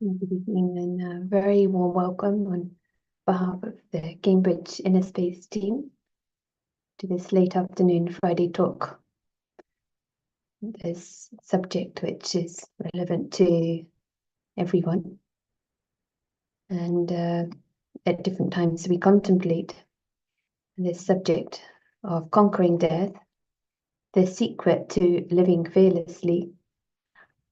Good evening and a very warm welcome on behalf of the Cambridge Inner Space team to this late afternoon Friday talk. This subject which is relevant to everyone, and at different times we contemplate this subject of conquering death, the secret to living fearlessly.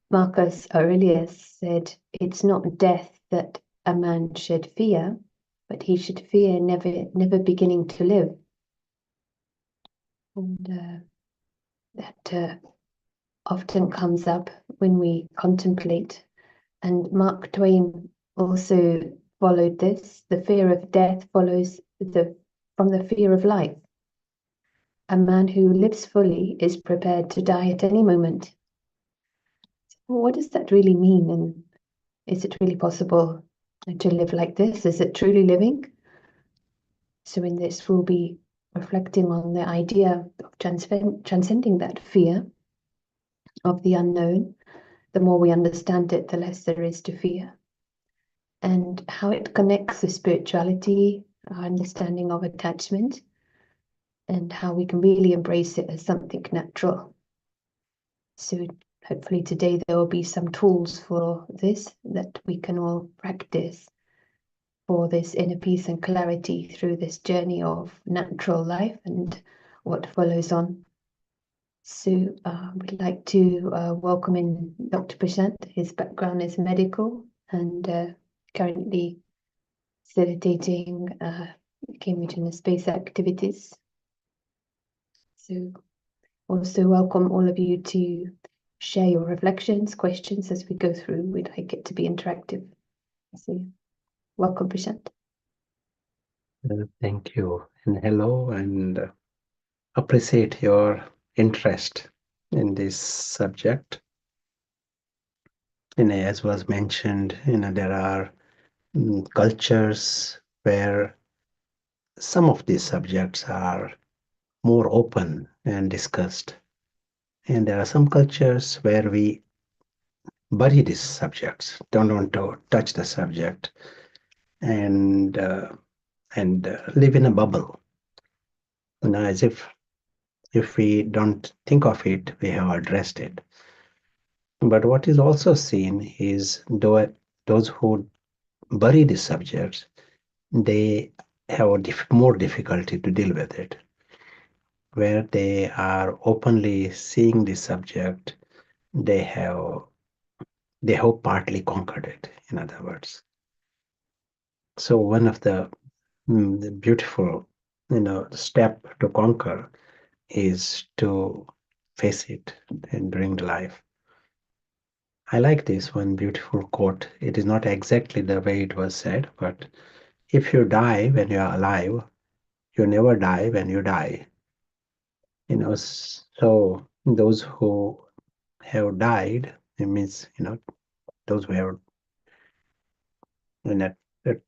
Marcus Aurelius said, "It's not death that a man should fear, but he should fear never beginning to live." And that often comes up when we contemplate. And Mark Twain also followed this. The fear of death follows from the fear of life. A man who lives fully is prepared to die at any moment. Well, what does that really mean? And is it really possible to live like this? Is it truly living? So in this, we'll be reflecting on the idea of transcending that fear of the unknown. The more we understand it, the less there is to fear. And how it connects with spirituality, our understanding of attachment, and how we can really embrace it as something natural. So hopefully today there will be some tools for this that we can all practice for this inner peace and clarity through this journey of natural life and what follows on. So we'd like to welcome in Dr. Prashant. His background is medical and currently facilitating Cambridge Inner Space activities. So also welcome all of you to share your reflections, questions as we go through. We'd like it to be interactive. So welcome, Prashant. Thank you, and hello, and appreciate your interest in this subject. As was mentioned, there are cultures where some of these subjects are more open and discussed, and there are some cultures where we bury these subjects, don't want to touch the subject, and live in a bubble, as if we don't think of it, we have addressed it. But what is also seen is those who bury the subjects, they have more difficulty to deal with it. Where they are openly seeing the subject, they have partly conquered it, in other words. So one of the beautiful, step to conquer is to face it and bring to life. I like this one beautiful quote. It is not exactly the way it was said, but if you die when you are alive, you never die when you die. So those who have died, it means, those who have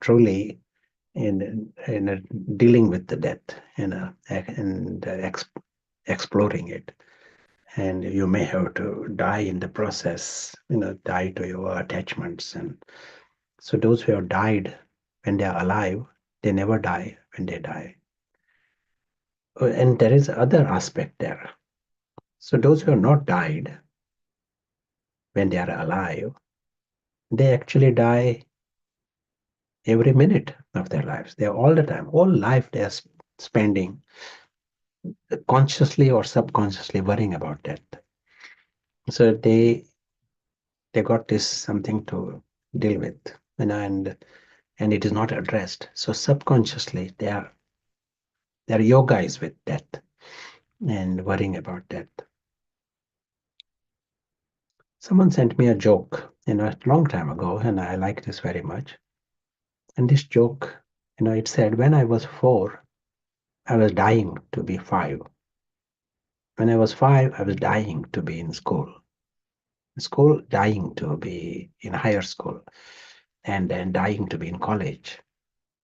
truly in dealing with the death, and exploring it. And you may have to die in the process, die to your attachments. And so those who have died when they are alive, they never die when they die. And there is other aspect there. So those who have not died when they are alive, they actually die every minute of their lives. They are all the time, all life they are spending consciously or subconsciously worrying about death. So they got this something to deal with, and it is not addressed. So subconsciously their yoga is with death and worrying about death. Someone sent me a joke, a long time ago, and I like this very much. And this joke, it said, when I was 4, I was dying to be 5. When I was 5, I was dying to be in school. Dying to be in higher school, and then dying to be in college,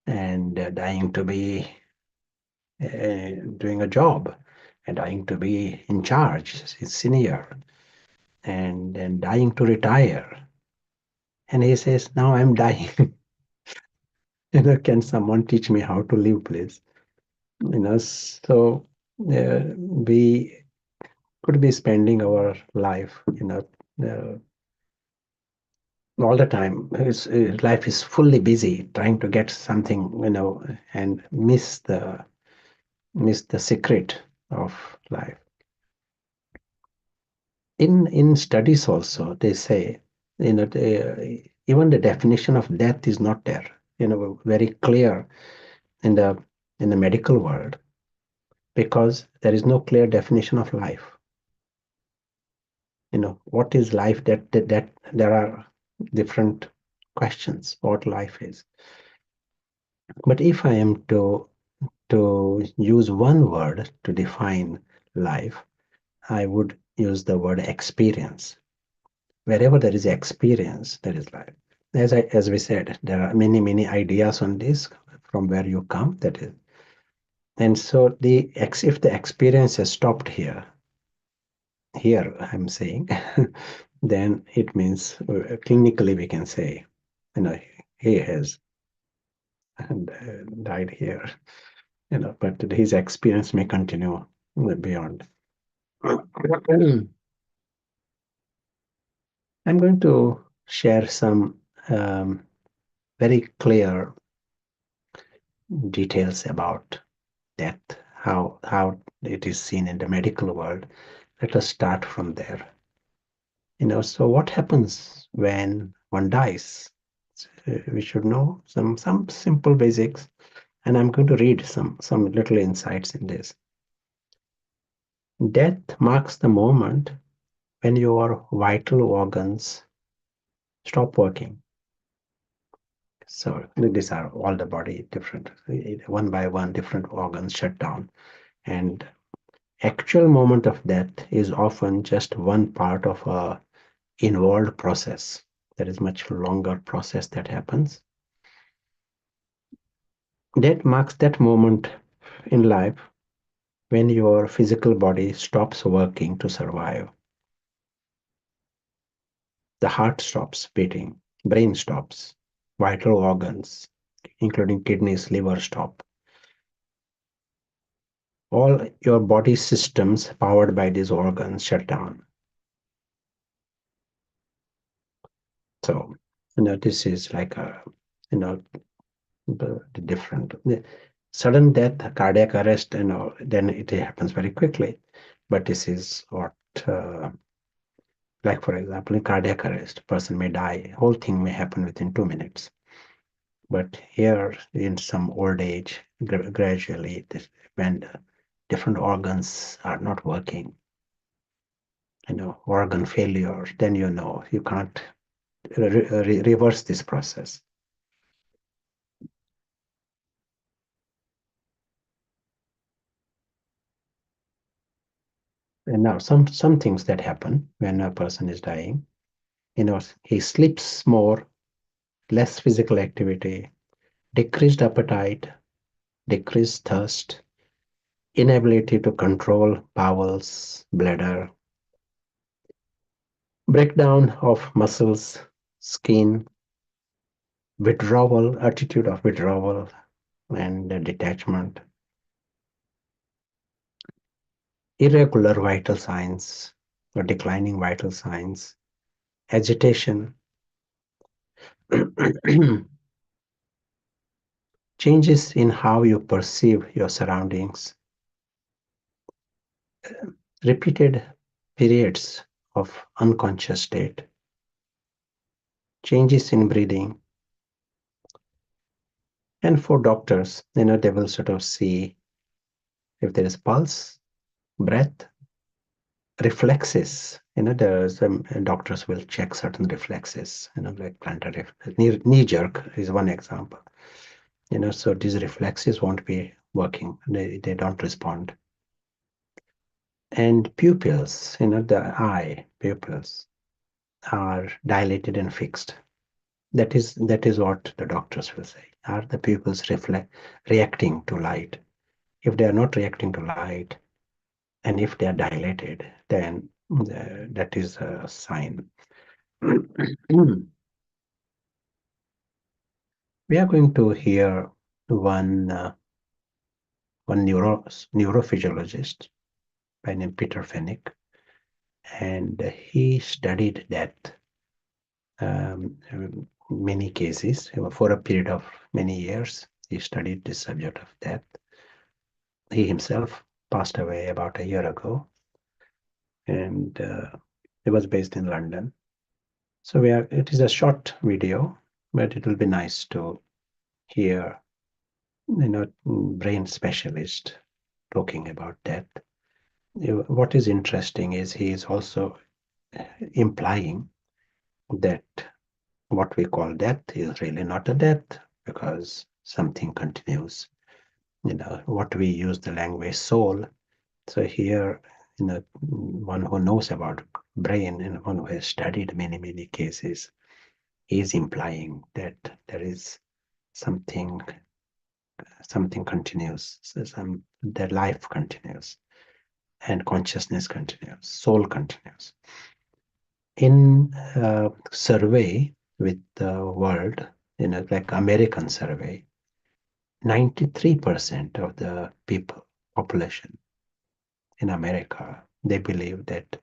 and dying to be doing a job, and dying to be in charge, senior, and then dying to retire. And he says, now I'm dying. Can someone teach me how to live, please? So we could be spending our life, all the time. Life is fully busy trying to get something, and miss the secret of life. In studies also, they say, even the definition of death is not there, very clear in the medical world, because there is no clear definition of life. What is life? That there are different questions what life is. But if I am to use one word to define life, I would use the word experience. Wherever there is experience, there is life. As we said, there are many ideas on this from where you come. That is, and so if the experience has stopped here I'm saying, then it means clinically we can say, he has died here, but his experience may continue beyond. I'm going to share some very clear details about death, how it is seen in the medical world. Let us start from there. So what happens when one dies? We should know some simple basics, and I'm going to read some little insights in this. Death marks the moment when your vital organs stop working. So these are all the body different, one by one, different organs shut down. And actual moment of death is often just one part of a involved process. There is much longer process that happens. That marks that moment in life when your physical body stops working to survive. The heart stops beating, brain stops, vital organs, including kidneys, liver, stop. All your body systems powered by these organs shut down. So, this is like the different. Sudden death, cardiac arrest, then it happens very quickly. But this is what, like for example, in cardiac arrest, person may die, whole thing may happen within 2 minutes. But here, in some old age, gradually, when different organs are not working, organ failure, then you can't reverse this process. And now some things that happen when a person is dying, he sleeps more, less physical activity, decreased appetite, decreased thirst, inability to control bowels, bladder, breakdown of muscles, skin, withdrawal, attitude of withdrawal and detachment, irregular vital signs or declining vital signs, agitation, changes in how you perceive your surroundings, repeated periods of unconscious state, changes in breathing. And for doctors, they will sort of see if there is pulse, breath, reflexes. Some doctors will check certain reflexes, like plantar knee jerk is one example. So these reflexes won't be working. They don't respond. And pupils, the eye pupils are dilated and fixed. That is what the doctors will say. Are the pupils reacting to light? If they are not reacting to light, and if they are dilated, then that is a sign. We are going to hear one neurophysiologist by name Peter Fennick, and he studied death, many cases for a period of many years. He studied the subject of death. He himself passed away about a year ago, and he was based in London. So it is a short video, but it will be nice to hear, brain specialist talking about death. What is interesting is he is also implying that what we call death is really not a death, because something continues. What we use the language soul. So here, one who knows about brain and one who has studied many cases is implying that there is something continues, so that life continues and consciousness continues, soul continues. In a survey with the world, like American survey, 93% of the population in America, they believe that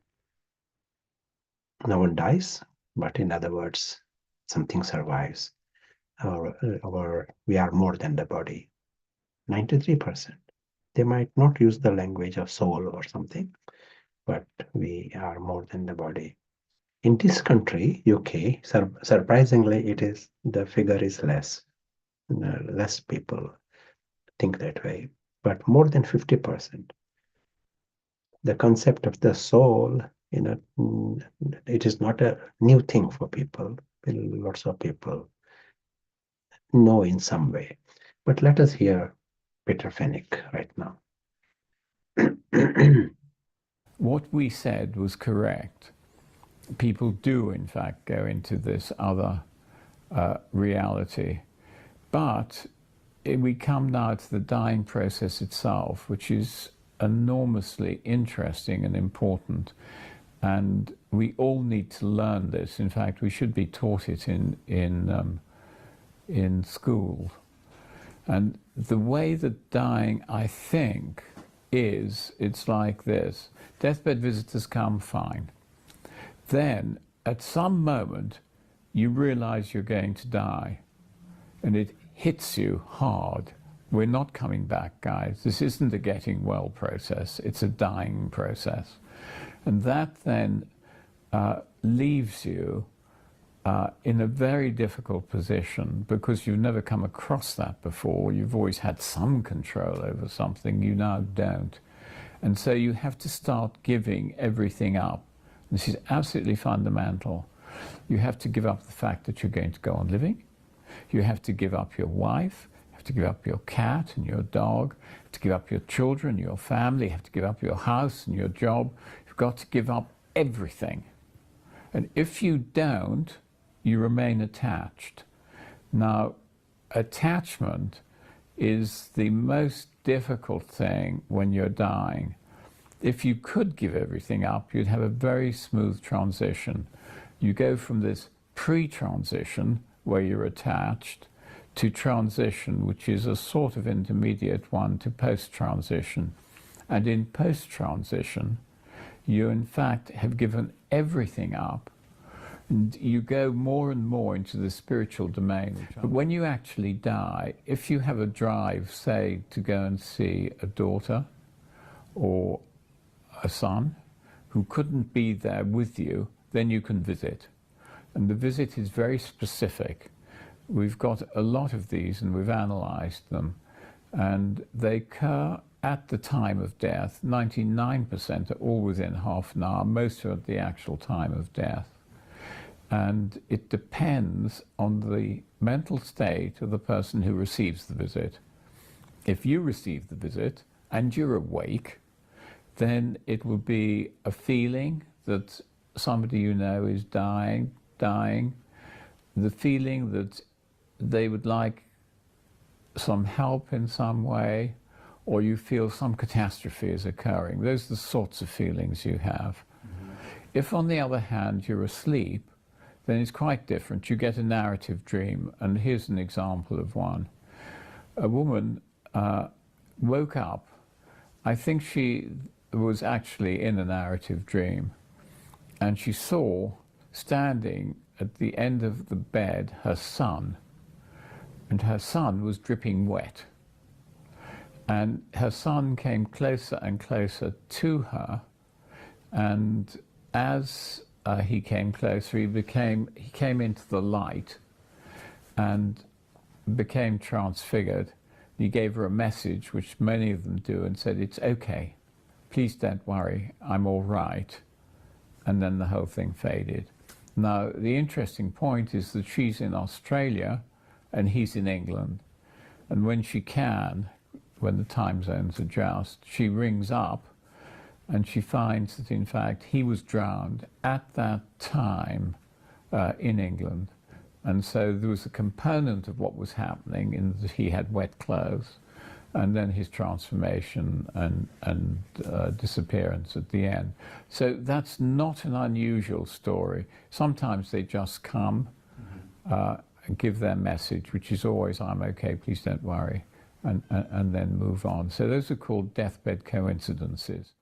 no one dies, but in other words, something survives, or we are more than the body. 93%. They might not use the language of soul or something, but we are more than the body. In this country, UK, surprisingly, the figure is less. Less people think that way, but more than 50%. The concept of the soul, it is not a new thing for people. Lots of people know in some way. But let us hear Peter Fennick right now. What we said was correct. People do, in fact, go into this other reality. But we come now to the dying process itself, which is enormously interesting and important. And we all need to learn this. In fact, we should be taught it in school. And the way that dying, I think, it's like this. Deathbed visitors come, fine. Then, at some moment, you realize you're going to die. And it hits you hard. We're not coming back, guys. This isn't a getting well process. It's a dying process. And that then leaves you in a very difficult position, because you've never come across that before. You've always had some control over something. You now don't. And so you have to start giving everything up. This is absolutely fundamental. You have to give up the fact that you're going to go on living. You have to give up your wife. You have to give up your cat and your dog. You have to give up your children, your family. You have to give up your house and your job. You've got to give up everything. And if you don't, you remain attached. Now, attachment is the most difficult thing when you're dying. If you could give everything up, you'd have a very smooth transition. You go from this pre-transition, where you're attached, to transition, which is a sort of intermediate one, to post-transition. And in post-transition, you in fact have given everything up, and you go more and more into the spiritual domain. But when you actually die, if you have a drive, say, to go and see a daughter or a son who couldn't be there with you, then you can visit. And the visit is very specific. We've got a lot of these and we've analyzed them. And they occur at the time of death. 99% are all within half an hour. Most are at the actual time of death. And it depends on the mental state of the person who receives the visit. If you receive the visit and you're awake, then it will be a feeling that somebody you know is dying, the feeling that they would like some help in some way, or you feel some catastrophe is occurring. Those are the sorts of feelings you have. Mm-hmm. If, on the other hand, you're asleep, then it's quite different. You get a narrative dream, and here's an example of one. A woman woke up. I think she was actually in a narrative dream, and she saw standing at the end of the bed her son, and her son was dripping wet. And her son came closer and closer to her, and as he came closer, he came into the light and became transfigured. He gave her a message, which many of them do, and said, "It's okay, please don't worry, I'm all right." And then the whole thing faded. Now, the interesting point is that she's in Australia and he's in England. And when she can, when the time zones adjust, she rings up and she finds that, in fact, he was drowned at that time in England. And so there was a component of what was happening in that he had wet clothes, and then his transformation and disappearance at the end. So that's not an unusual story. Sometimes they just come and give their message, which is always, "I'm okay, please don't worry," and then move on. So those are called deathbed coincidences.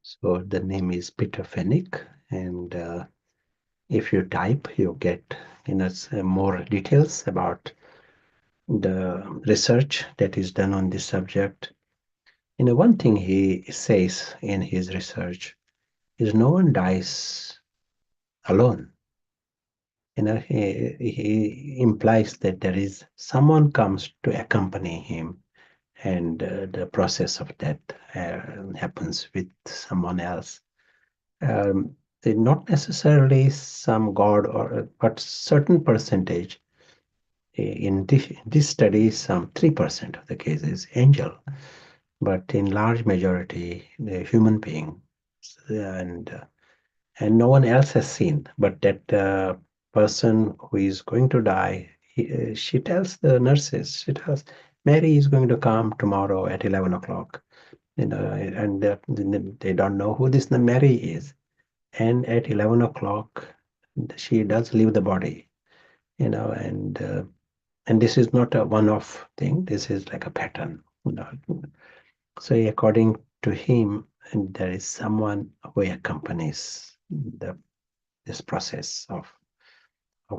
So the name is Peter Fennick, and if you type, you get more details about the research that is done on this subject. One thing he says in his research is no one dies alone. He implies that there is someone comes to accompany him, and the process of death happens with someone else. Not necessarily some god, but certain percentage. In this study, some 3% of the cases angel, but in large majority the human being, and no one else has seen. But that person who is going to die, she tells the nurses, she tells, "Mary is going to come tomorrow at 11 o'clock." And they don't know who this Mary is. And at 11 o'clock, she does leave the body, and this is not a one-off thing. This is like a pattern. So according to him, there is someone who accompanies this process of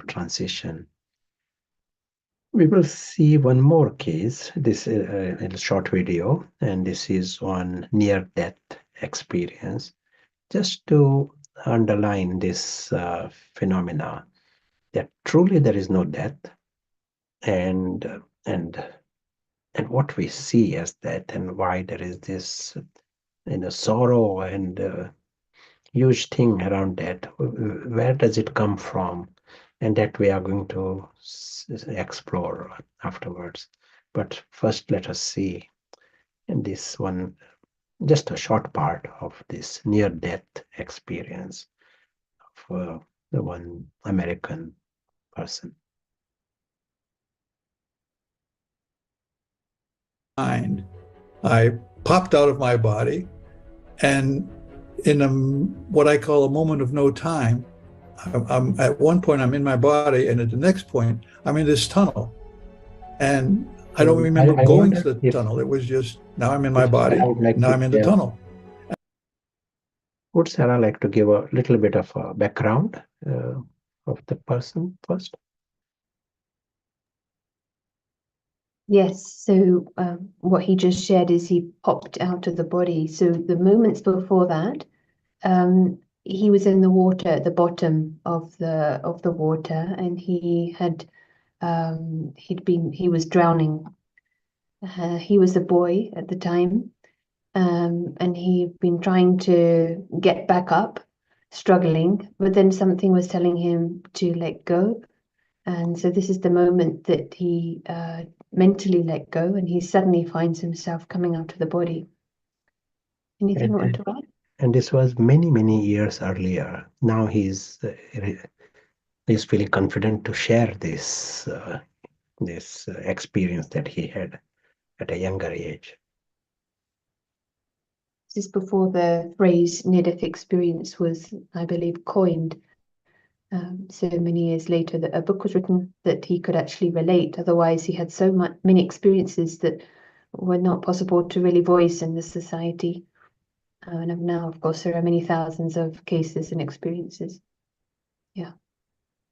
transition. We will see one more case. This is a short video, and this is on near-death experience, just to underline this phenomena that truly there is no death, and what we see as death, and why there is this sorrow and huge thing around death. Where does it come from? And that we are going to explore afterwards. But first, let us see in this one, just a short part of this near-death experience of the one American person. I popped out of my body, and in what I call a moment of no time, I'm at one point I'm in my body, and at the next point I'm in this tunnel, and I don't remember going to the tunnel. It was just, now I'm in my body, now I'm in the tunnel. Would Sarah like to give a little bit of a background of the person first? Yes, so what he just shared is he popped out of the body. So the moments before that, he was in the water at the bottom of the water, and he was drowning. He was a boy at the time, and he'd been trying to get back up, struggling, but then something was telling him to let go. And so this is the moment that he mentally let go, and he suddenly finds himself coming out of the body. Anything you want to add? And this was many, many years earlier. Now he's feeling confident to share this this experience that he had at a younger age. This is before the phrase near-death experience was, I believe, coined. So many years later, that a book was written that he could actually relate. Otherwise, he had so many experiences that were not possible to really voice in the society. And now, of course, there are many thousands of cases and experiences. Yeah.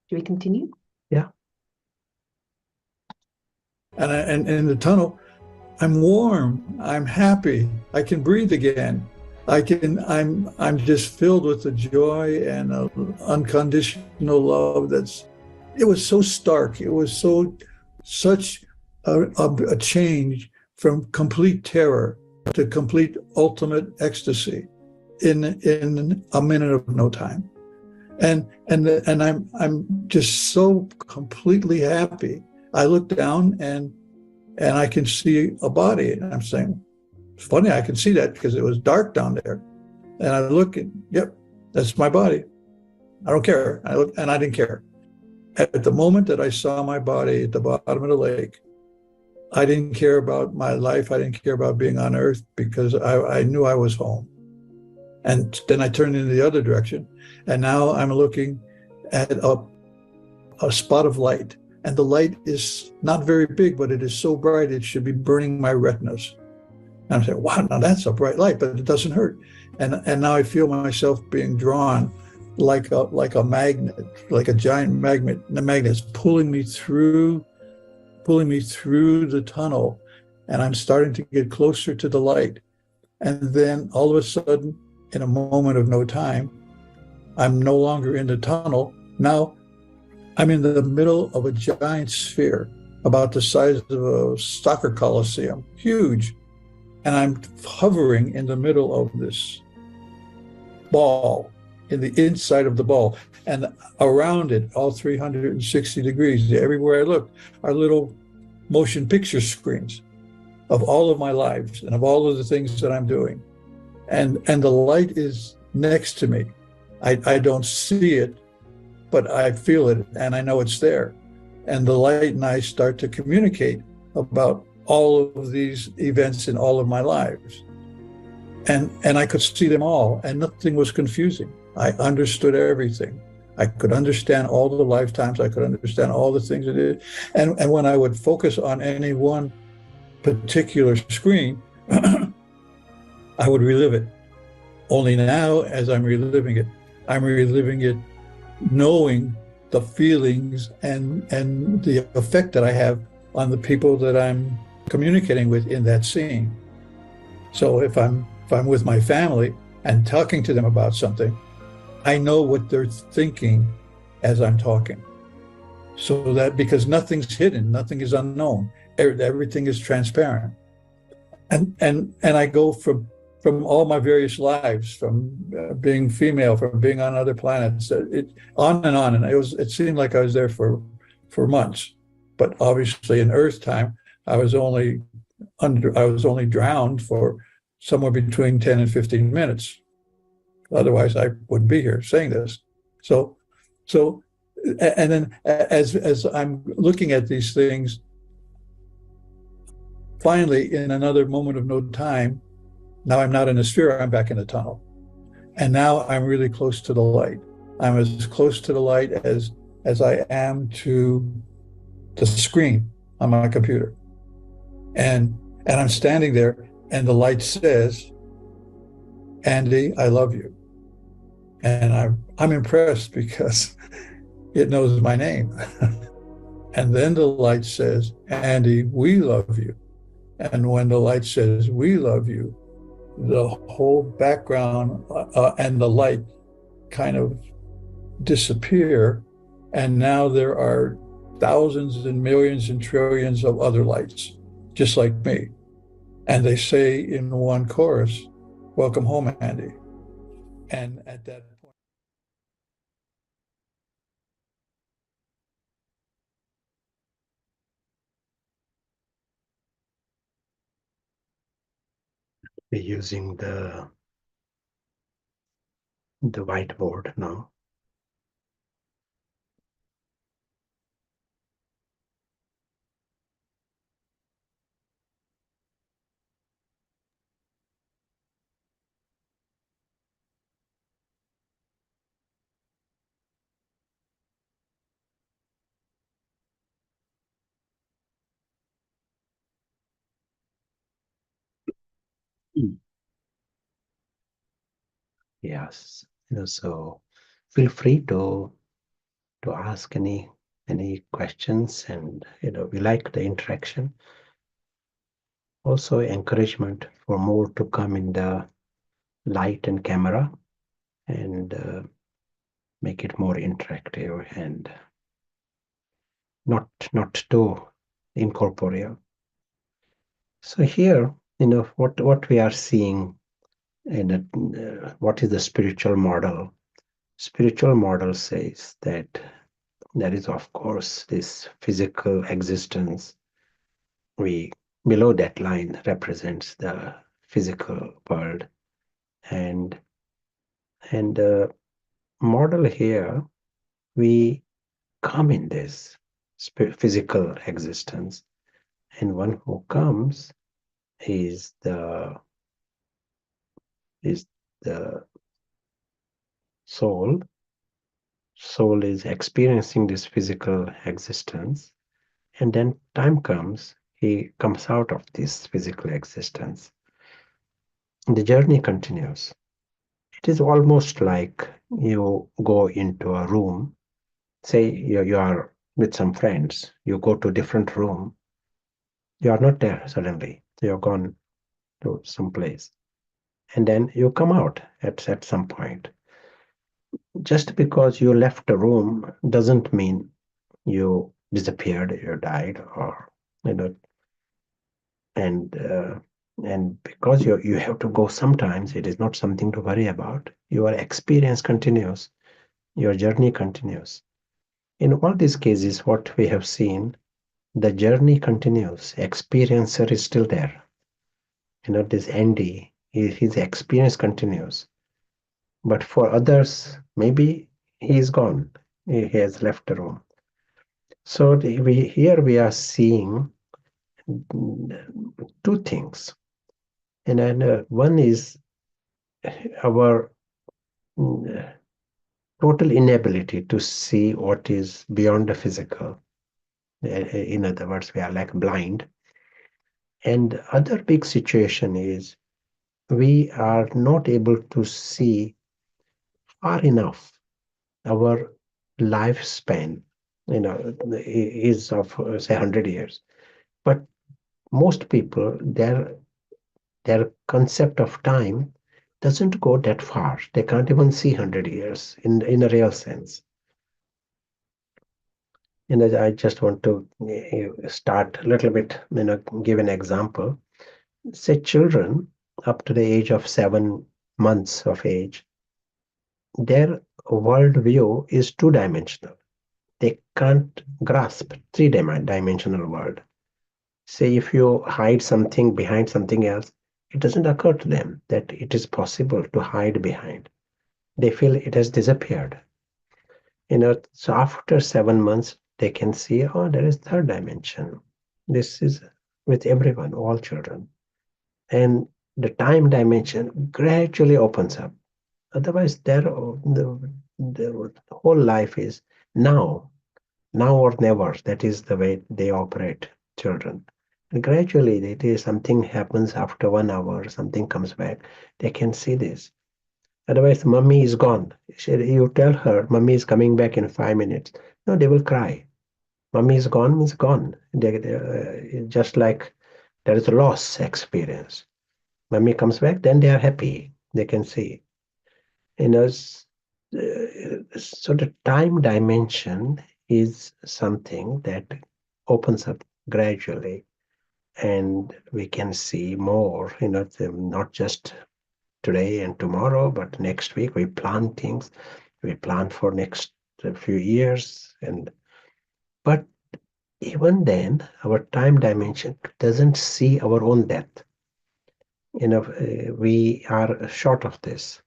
Do we continue? Yeah. And in the tunnel, I'm warm, I'm happy, I can breathe again. I'm just filled with the joy and unconditional love. It was so stark. It was such a change from complete terror to complete ultimate ecstasy in a minute of no time. And I'm just so completely happy. I look down and I can see a body, and I'm saying, it's funny, I can see that because it was dark down there. And I look and, yep, that's my body. I don't care. I look, and I didn't care. At the moment that I saw my body at the bottom of the lake, I didn't care about my life. I didn't care about being on earth because I knew I was home. And then I turned in the other direction. And now I'm looking at a spot of light. And the light is not very big, but it is so bright it should be burning my retinas. And I'm saying, wow, now that's a bright light, but it doesn't hurt. And now I feel myself being drawn like a magnet, like a giant magnet. The magnet's pulling me through the tunnel, and I'm starting to get closer to the light. And then all of a sudden, in a moment of no time, I'm no longer in the tunnel. Now I'm in the middle of a giant sphere about the size of a soccer coliseum, huge. And I'm hovering in the middle of this ball, in the inside of the ball. And around it, all 360 degrees, everywhere I look, are little motion picture screens of all of my lives and of all of the things that I'm doing. And the light is next to me. I don't see it, but I feel it and I know it's there. And the light and I start to communicate about all of these events in all of my lives. And I could see them all, and nothing was confusing. I understood everything. I could understand all the lifetimes. I could understand all the things it is. And when I would focus on any one particular screen, I would relive it. Only now, as I'm reliving it knowing the feelings and the effect that I have on the people that I'm communicating with in that scene. So if I'm with my family and talking to them about something, I know what they're thinking as I'm talking. So that, because nothing's hidden, nothing is unknown, everything is transparent. And I go from all my various lives, from being female, from being on other planets, on and on. And it seemed like I was there for months. But obviously in Earth time, I was only drowned for somewhere between 10 and 15 minutes. Otherwise, I wouldn't be here saying this. So, and then as I'm looking at these things, finally, in another moment of no time, now I'm not in a sphere, I'm back in the tunnel. And now I'm really close to the light. I'm as close to the light as I am to the screen on my computer. And I'm standing there, and the light says, Andy, I love you. And I'm impressed because it knows my name. And then the light says, Andy, we love you. And when the light says, we love you, the whole background and the light kind of disappear. And now there are thousands and millions and trillions of other lights, just like me. And they say in one chorus, welcome home, Andy. And at that point, we're using the whiteboard now. Yes. So feel free to ask any questions, and we like the interaction. Also encouragement for more to come in the light and camera, and make it more interactive and not too incorporeal. So here, what we are seeing in what is the spiritual model. Spiritual model says that there is, of course, this physical existence. Below that line represents the physical world, and model here, we come in this physical existence, and one who comes is the soul. Soul is experiencing this physical existence, and then time comes, he comes out of this physical existence. The journey continues. It is almost like you go into a room. Say you are with some friends, you go to a different room. You are not there suddenly. You are gone to some place. And then you come out at some point. Just because you left a room doesn't mean you disappeared, you died, or and because you have to go sometimes, it is not something to worry about. Your experience continues, your journey continues. In all these cases, what we have seen, the journey continues. Experiencer is still there. This Andy, his experience continues. But for others, maybe he is gone. He has left the room. So here we are seeing two things. And then one is our total inability to see what is beyond the physical. In other words, we are like blind. And other big situation is we are not able to see far enough. Our lifespan, is of say 100 years. But most people, their concept of time doesn't go that far. They can't even see 100 years in a real sense. I just want to start a little bit, give an example. Say children up to the age of 7 months of age, their worldview is two-dimensional. They can't grasp three-dimensional world. Say if you hide something behind something else, it doesn't occur to them that it is possible to hide behind. They feel it has disappeared. So after 7 months, they can see, oh, there is third dimension. This is with everyone, all children. And the time dimension gradually opens up. Otherwise, the whole life is now or never. That is the way they operate, children. And gradually, it is something happens after 1 hour, something comes back. They can see this. Otherwise, mummy is gone. You tell her, mummy is coming back in 5 minutes. No, they will cry. Mummy is gone means gone. Just like there is a loss experience. Mummy comes back, then they are happy. They can see. So the time dimension is something that opens up gradually, and we can see more, not just today and tomorrow, but next week we plan things. We plan for next few years, but even then, our time dimension doesn't see our own death. We are short of this.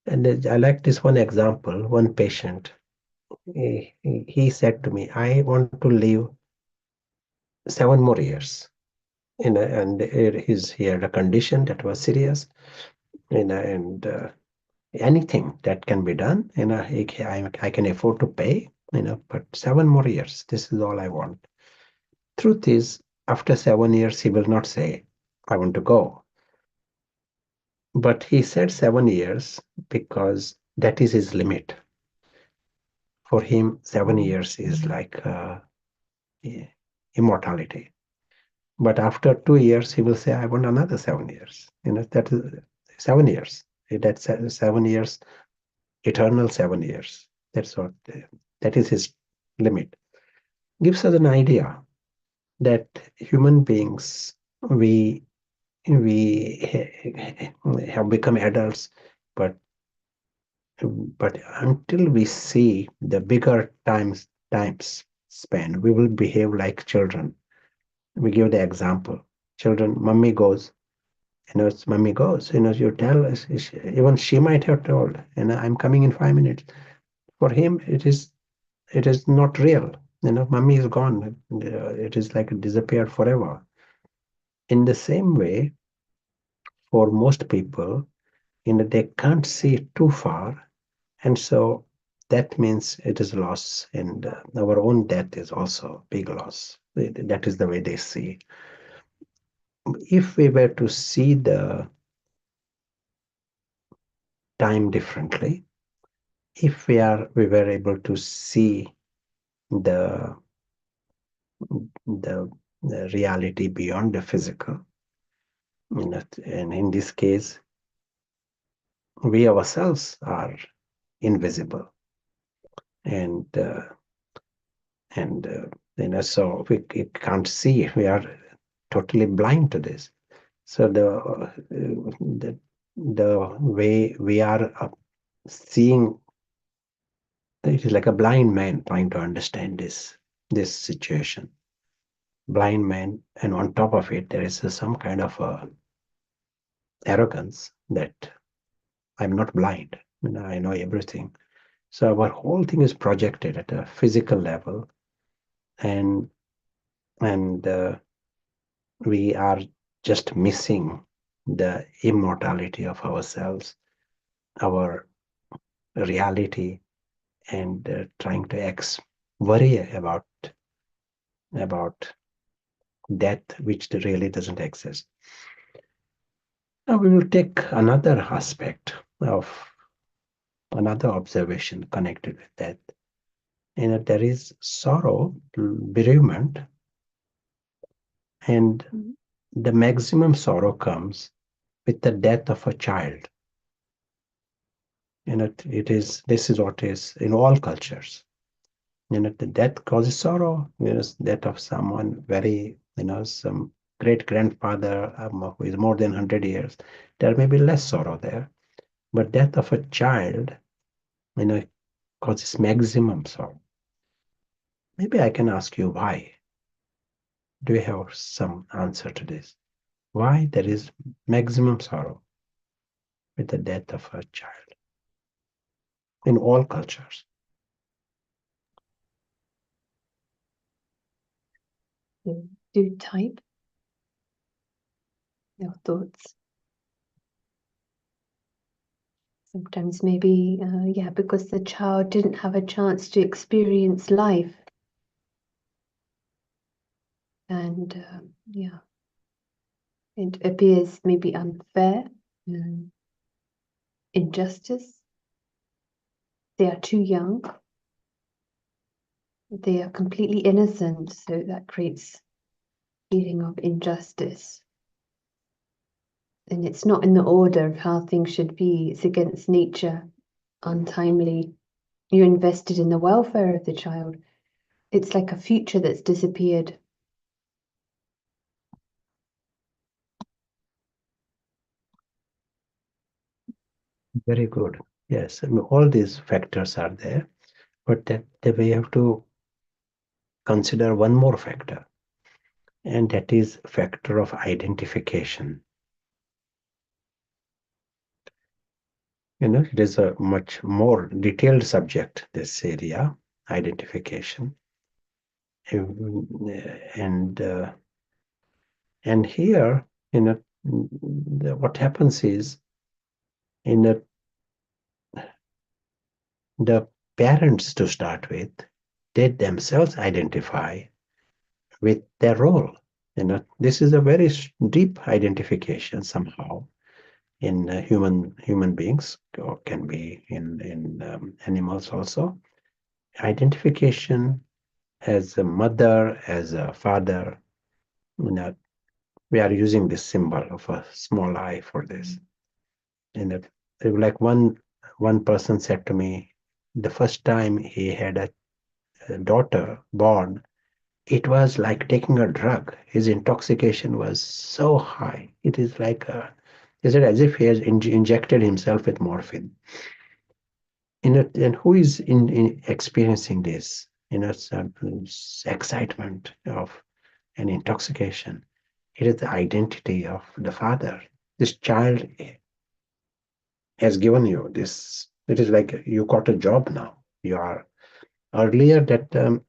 And I like this one example. One patient, he said to me, I want to live 7 more years. And he had a condition that was serious, and anything that can be done, I can afford to pay, but 7 more years, this is all I want. Truth is, after 7 years, he will not say, I want to go. But he said 7 years because that is his limit. For him, 7 years is like immortality. But after 2 years, he will say, I want another 7 years. That is 7 years. That's 7 years, eternal 7 years. That's what, that is his limit. Gives us an idea that human beings, we have become adults, but until we see the bigger times span, we will behave like children. We give the example. Children, mommy goes, it's mommy goes, you tell us, even she might have told, I'm coming in 5 minutes. For him, it is not real. Mommy is gone. It is like it disappeared forever. In the same way, for most people, they can't see too far, and so that means it is loss, and our own death is also a big loss. That is the way they see. If we were to see the time differently, if we were able to see the reality beyond the physical, and in this case, we ourselves are invisible, and so we can't see. We are totally blind to this. So the way we are seeing, it is like a blind man trying to understand this situation. Blind man, and on top of it, there is some kind of arrogance that I'm not blind. I know everything. So our whole thing is projected at a physical level, and we are just missing the immortality of ourselves, our reality, and trying to worry about death, which really doesn't exist. Now we will take another aspect of another observation connected with death. There is sorrow, bereavement, and the maximum sorrow comes with the death of a child. This is what is in all cultures. The death causes sorrow. Death of someone very, some great grandfather who is more than 100 years. There may be less sorrow there, but death of a child, causes maximum sorrow. Maybe I can ask you why. Do you have some answer to this? Why there is maximum sorrow with the death of a child in all cultures? Do type your thoughts. Sometimes maybe, because the child didn't have a chance to experience life. And it appears maybe unfair, injustice. They are too young. They are completely innocent, so that creates a feeling of injustice. And it's not in the order of how things should be. It's against nature, untimely. You're invested in the welfare of the child. It's like a future that's disappeared. Very good. Yes, all these factors are there, but that we have to consider one more factor, and that is factor of identification. It is a much more detailed subject, this area, identification. And here, what happens is, the parents, to start with, they themselves identify with their role. This is a very deep identification somehow. in human beings, or can be in animals also. Identification as a mother, as a father, we are using this symbol of a small I for this. And like one person said to me, the first time he had a daughter born, it was like taking a drug. His intoxication was so high. It is like is it as if he has injected himself with morphine? And who is in experiencing this? Some excitement of an intoxication. It is the identity of the father. This child has given you this. It is like you got a job now. You are earlier that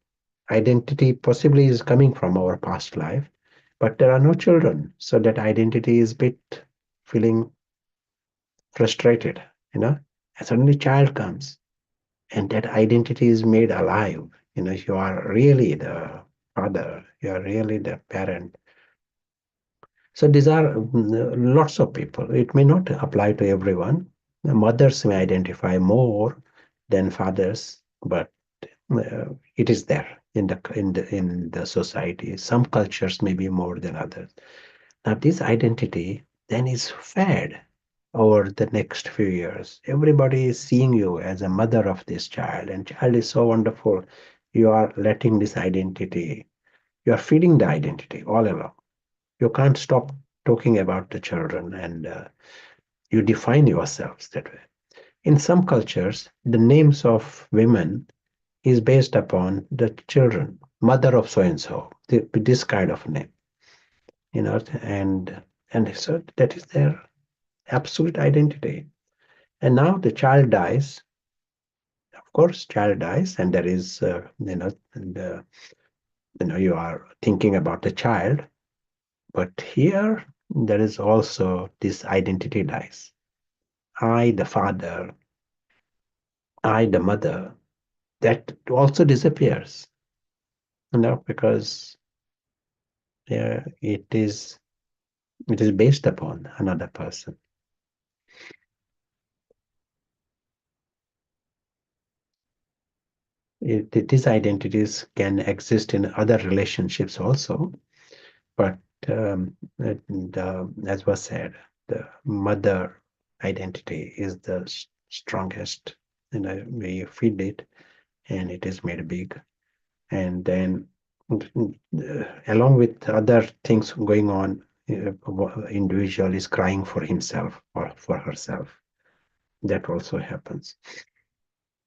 identity possibly is coming from our past life, but there are no children, so that identity is bit feeling frustrated. And suddenly child comes, and that identity is made alive. You are really the father. You are really the parent. So these are lots of people. It may not apply to everyone. Mothers may identify more than fathers, but it is there in the society. Some cultures may be more than others. Now, this identity then is fed over the next few years. Everybody is seeing you as a mother of this child, and child is so wonderful. You are letting this identity, you are feeding the identity all along. You can't stop talking about the children, and you define yourselves that way. In some cultures, the names of women is based upon the children, mother of so and so, this kind of name, and so that is their absolute identity. And now the child dies. Of course, child dies, and there is, you are thinking about the child, but here there is also this identity dies. I, the father, I, the mother, that also disappears, because it is based upon another person. These identities can exist in other relationships also, but as was said, the mother identity is the strongest. We feed it, and it is made big. And then, along with other things going on, individual is crying for himself or for herself. That also happens.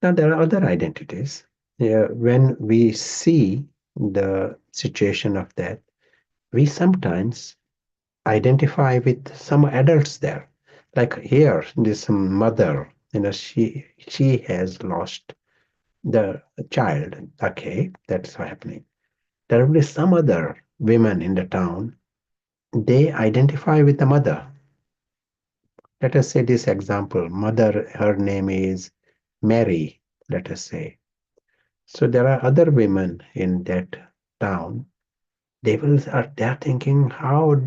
Now, there are other identities. When we see the situation of that, we sometimes identify with some adults there. Like here, this mother, she has lost the child. Okay, that's happening. There will be some other women in the town, they identify with the mother. Let us say this example, mother, her name is Mary, let us say. So there are other women in that town. They are thinking, how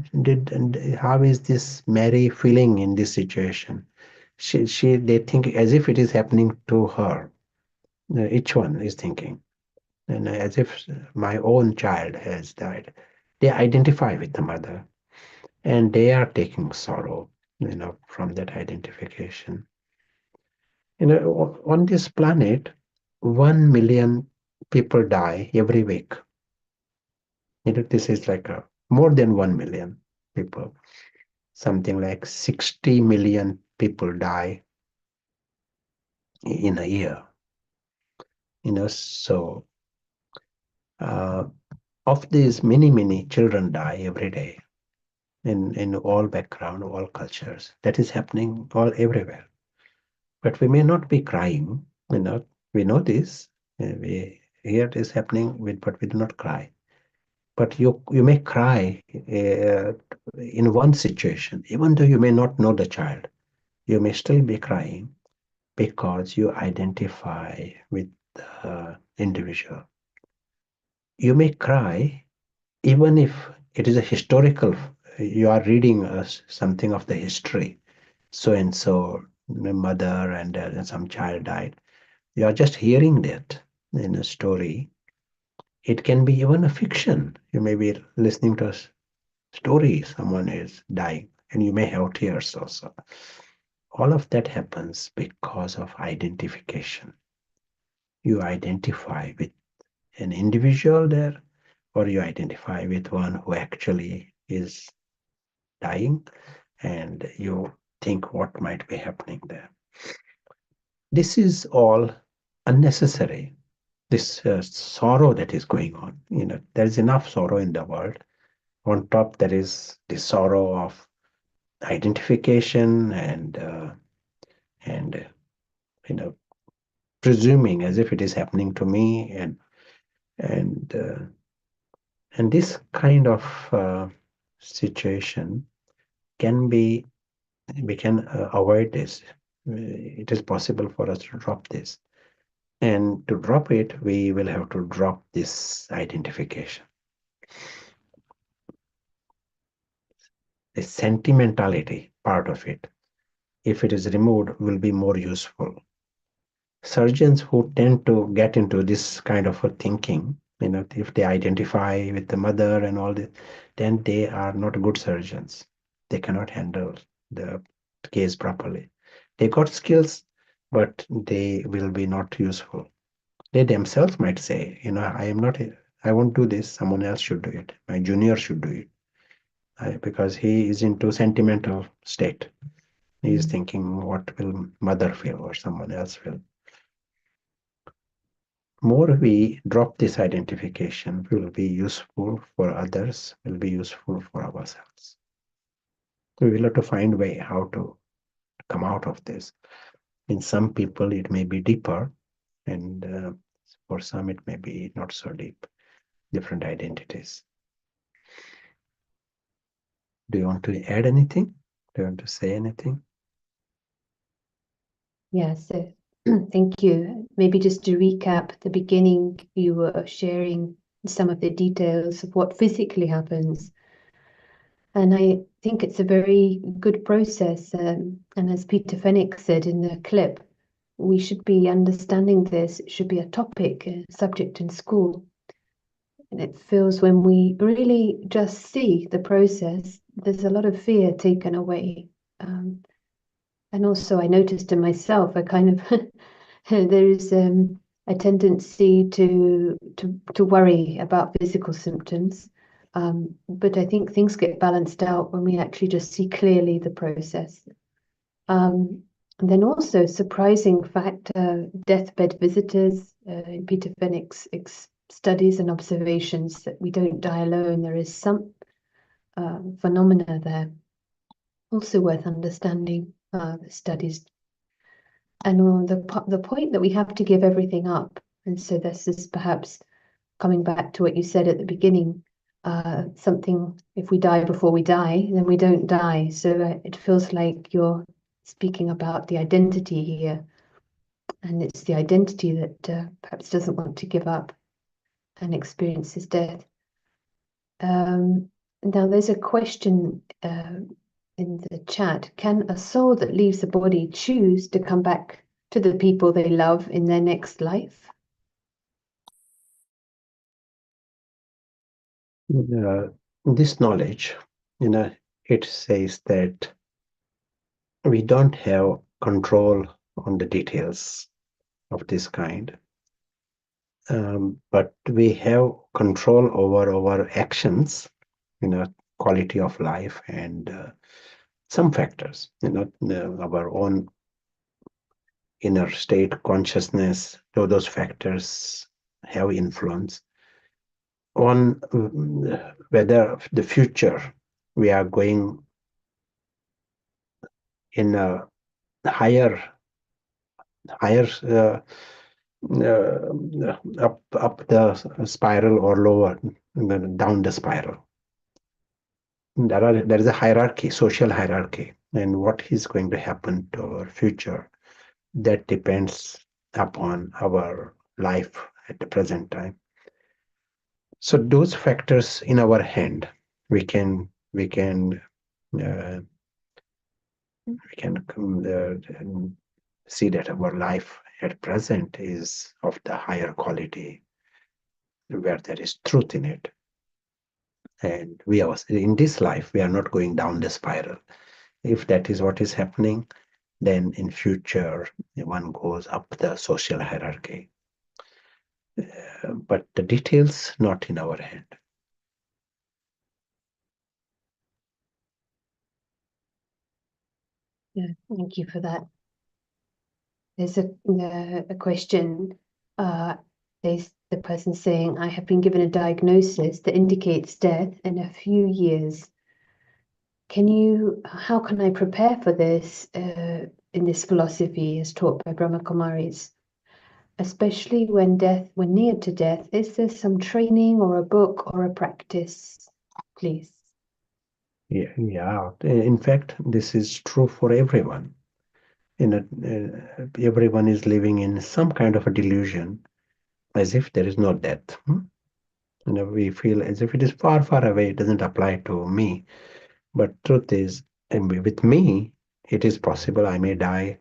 is this Mary feeling in this situation? They think as if it is happening to her. Each one is thinking, and as if my own child has died. They identify with the mother, and they are taking sorrow, from that identification. On this planet, 1 million people die every week. This is like more than 1 million people. Something like 60 million people die in a year. So of these, many children die every day in all background, all cultures. That is happening all everywhere. But we may not be crying. We know this. We hear it is happening, but we do not cry. But you may cry in one situation, even though you may not know the child. You may still be crying because you identify with the individual. You may cry even if it is a historical, you are reading something of the history. so and so mother and some child died. You are just hearing that in a story. It can be even a fiction. You may be listening to a story, someone is dying, and you may have tears also. All of that happens because of identification. You identify with an individual there, or you identify with one who actually is dying, and you think what might be happening there. This is all unnecessary. This sorrow that is going on, there is enough sorrow in the world. On top, there is the sorrow of identification and presuming as if it is happening to me, and this kind of situation we can avoid this. It is possible for us to drop this, and to drop it, we will have to drop this identification. The sentimentality part of it, if it is removed, will be more useful. Surgeons who tend to get into this kind of a thinking, if they identify with the mother and all this, then they are not good surgeons. They cannot handle the case properly. They got skills, but they will be not useful. They themselves might say, I won't do this, someone else should do it. My junior should do it. Because he is into sentimental state. He is thinking, what will mother feel or someone else feel? More we drop this identification, will be useful for others, will be useful for ourselves. We will have to find a way how to come out of this. In some people, it may be deeper, and for some, it may be not so deep, different identities. Do you want to add anything? Do you want to say anything? Yeah, so thank you. Maybe just to recap the beginning, you were sharing some of the details of what physically happens. And I think it's a very good process. And as Peter Fenwick said in the clip, we should be understanding this. It should be a topic, a subject in school. And it feels when we really just see the process, there's a lot of fear taken away. And also I noticed in myself, a kind of, there's a tendency to worry about physical symptoms. But I think things get balanced out when we actually just see clearly the process. And then also, surprising fact, deathbed visitors, in Peter Fenwick's studies and observations, that we don't die alone. There is some phenomena there, also worth understanding, the studies. And the point that we have to give everything up. And so this is perhaps coming back to what you said at the beginning, something, if we die before we die, then we don't die. So it feels like you're speaking about the identity here. And it's the identity that perhaps doesn't want to give up and experiences death. Now there's a question in the chat. Can a soul that leaves the body choose to come back to the people they love in their next life? This knowledge, it says that we don't have control on the details of this kind, but we have control over our actions, quality of life, and some factors, our own inner state, consciousness. Those factors have influence on whether the future we are going in a higher up the spiral or lower down the spiral. There is a hierarchy, social hierarchy, and what is going to happen to our future, that depends upon our life at the present time. So those factors in our hand, we can we can see that our life at present is of the higher quality, where there is truth in it. And we are in this life, we are not going down the spiral. If that is what is happening, then in future one goes up the social hierarchy. But the details not in our hand. Yeah, thank you for that. There's a question. There's the person saying, I have been given a diagnosis that indicates death in a few years. How can I prepare for this in this philosophy as taught by Brahma Kumaris? Especially when near to death, is there some training or a book or a practice, please? Yeah. In fact, this is true for everyone. Everyone is living in some kind of a delusion, as if there is no death. We feel as if it is far, far away. It doesn't apply to me. But truth is, with me, it is possible I may die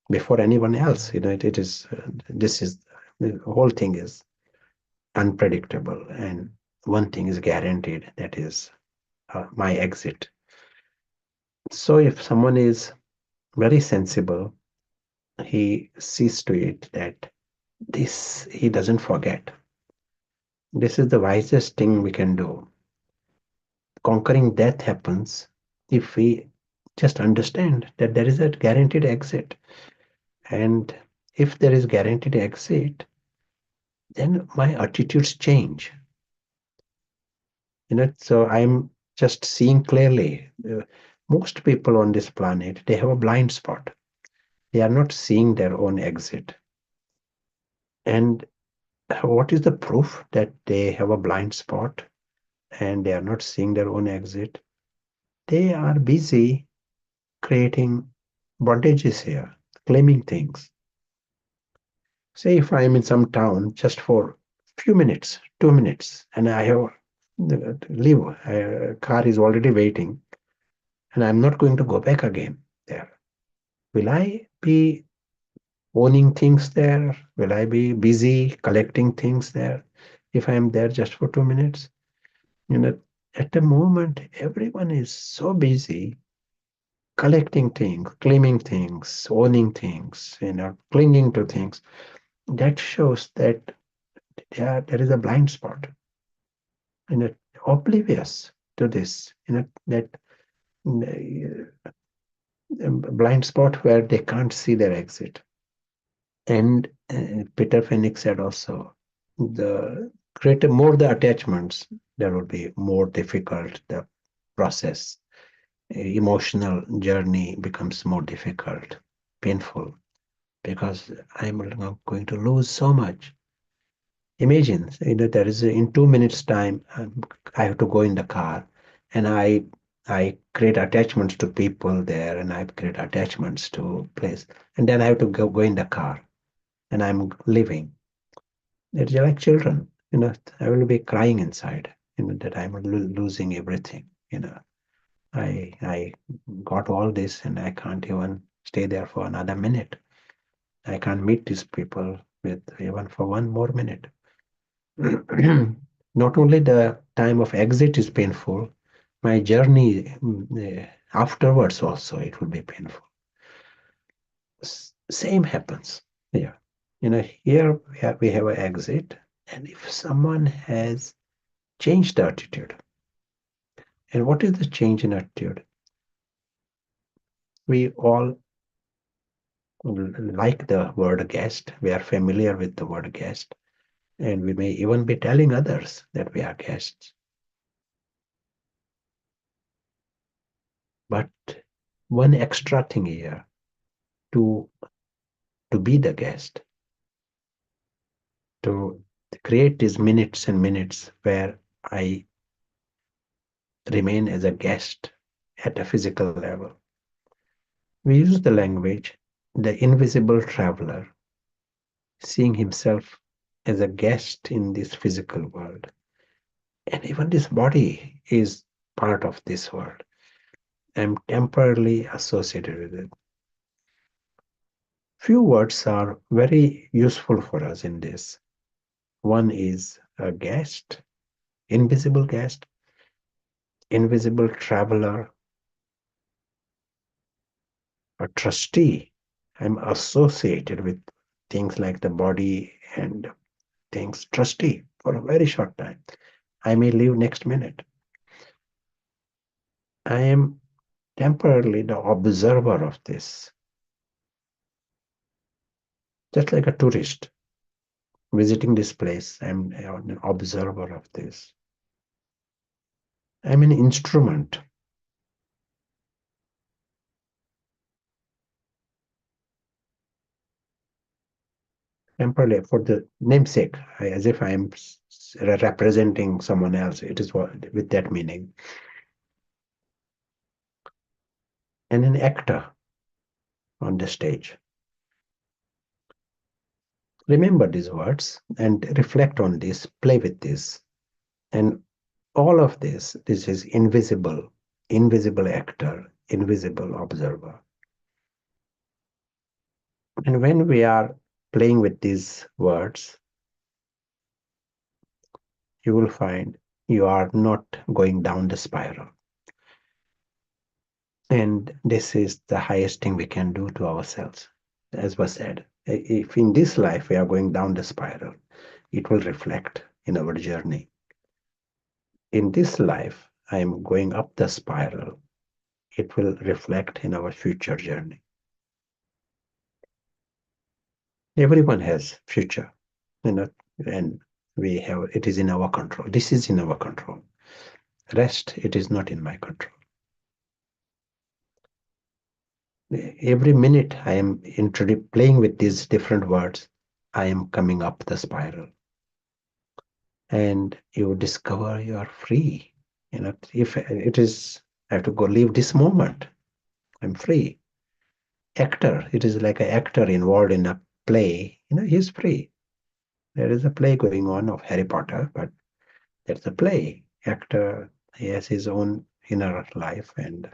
before anyone else. It is. This is the whole thing is unpredictable, and one thing is guaranteed. That is my exit. So if someone is very sensible, he sees to it that this he doesn't forget. This is the wisest thing we can do. Conquering death happens if we just understand that there is a guaranteed exit. And if there is guaranteed exit, then my attitudes change. So I'm just seeing clearly. Most people on this planet, they have a blind spot. They are not seeing their own exit. And what is the proof that they have a blind spot and they are not seeing their own exit? They are busy creating bondages here, claiming things. Say if I am in some town just for a few minutes, 2 minutes, and I have leave, a car is already waiting, and I'm not going to go back again there. Will I be owning things there? Will I be busy collecting things there if I am there just for 2 minutes? At the moment, everyone is so busy collecting things, claiming things, owning things, clinging to things. That shows that there is a blind spot, oblivious to this, that blind spot where they can't see their exit. And Peter Phoenix said also, the greater, more the attachments, there will be more difficult the process. Emotional journey becomes more difficult, painful, because I'm going to lose so much. Imagine, there is in 2 minutes time, I have to go in the car, and I create attachments to people there, and I create attachments to place, and then I have to go in the car, and I'm leaving. It's like children, I will be crying inside, that I'm losing everything. I got all this, and I can't even stay there for another minute. I can't meet these people with even for one more minute. Not only the time of exit is painful, my journey afterwards also it will be painful. Same happens here. Here we have an exit, and if someone has changed the attitude, and what is the change in attitude? We all like the word guest. We are familiar with the word guest, and we may even be telling others that we are guests. But one extra thing here, to be the guest, to create these minutes and minutes where I remain as a guest at a physical level. We use the language, the invisible traveler, seeing himself as a guest in this physical world. And even this body is part of this world. I'm temporarily associated with it. Few words are very useful for us in this. One is a guest, invisible traveler, a trustee. I'm associated with things like the body and things, trustee for a very short time. I may leave next minute. I am temporarily the observer of this, just like a tourist visiting this place. I'm an observer of this. I'm an instrument. Temporarily, for the namesake, as if I am representing someone else. It is with that meaning. And an actor on the stage. Remember these words and reflect on this, play with this. And all of this is invisible actor, invisible observer. And when we are playing with these words, you will find you are not going down the spiral. And this is the highest thing we can do to ourselves. As was said, if in this life we are going down the spiral, it will reflect in our journey. In this life, I am going up the spiral. It will reflect in our future journey. Everyone has future, and we have, it is in our control. This is in our control. Rest, it is not in my control. Every minute I am playing with these different words, I am coming up the spiral. And you discover you are free. If it is, I have to go leave this moment, I'm free. Actor, it is like an actor involved in a play, he's free. There is a play going on of Harry Potter, but that's a play. Actor, he has his own inner life and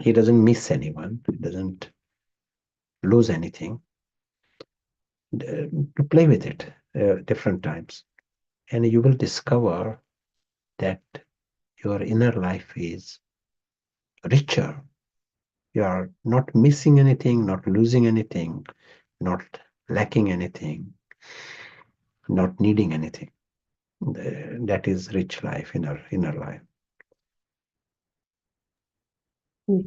he doesn't miss anyone, he doesn't lose anything. To play with it different times. And you will discover that your inner life is richer. You are not missing anything, not losing anything, not lacking anything, not needing anything. That is rich life, inner life. Yeah.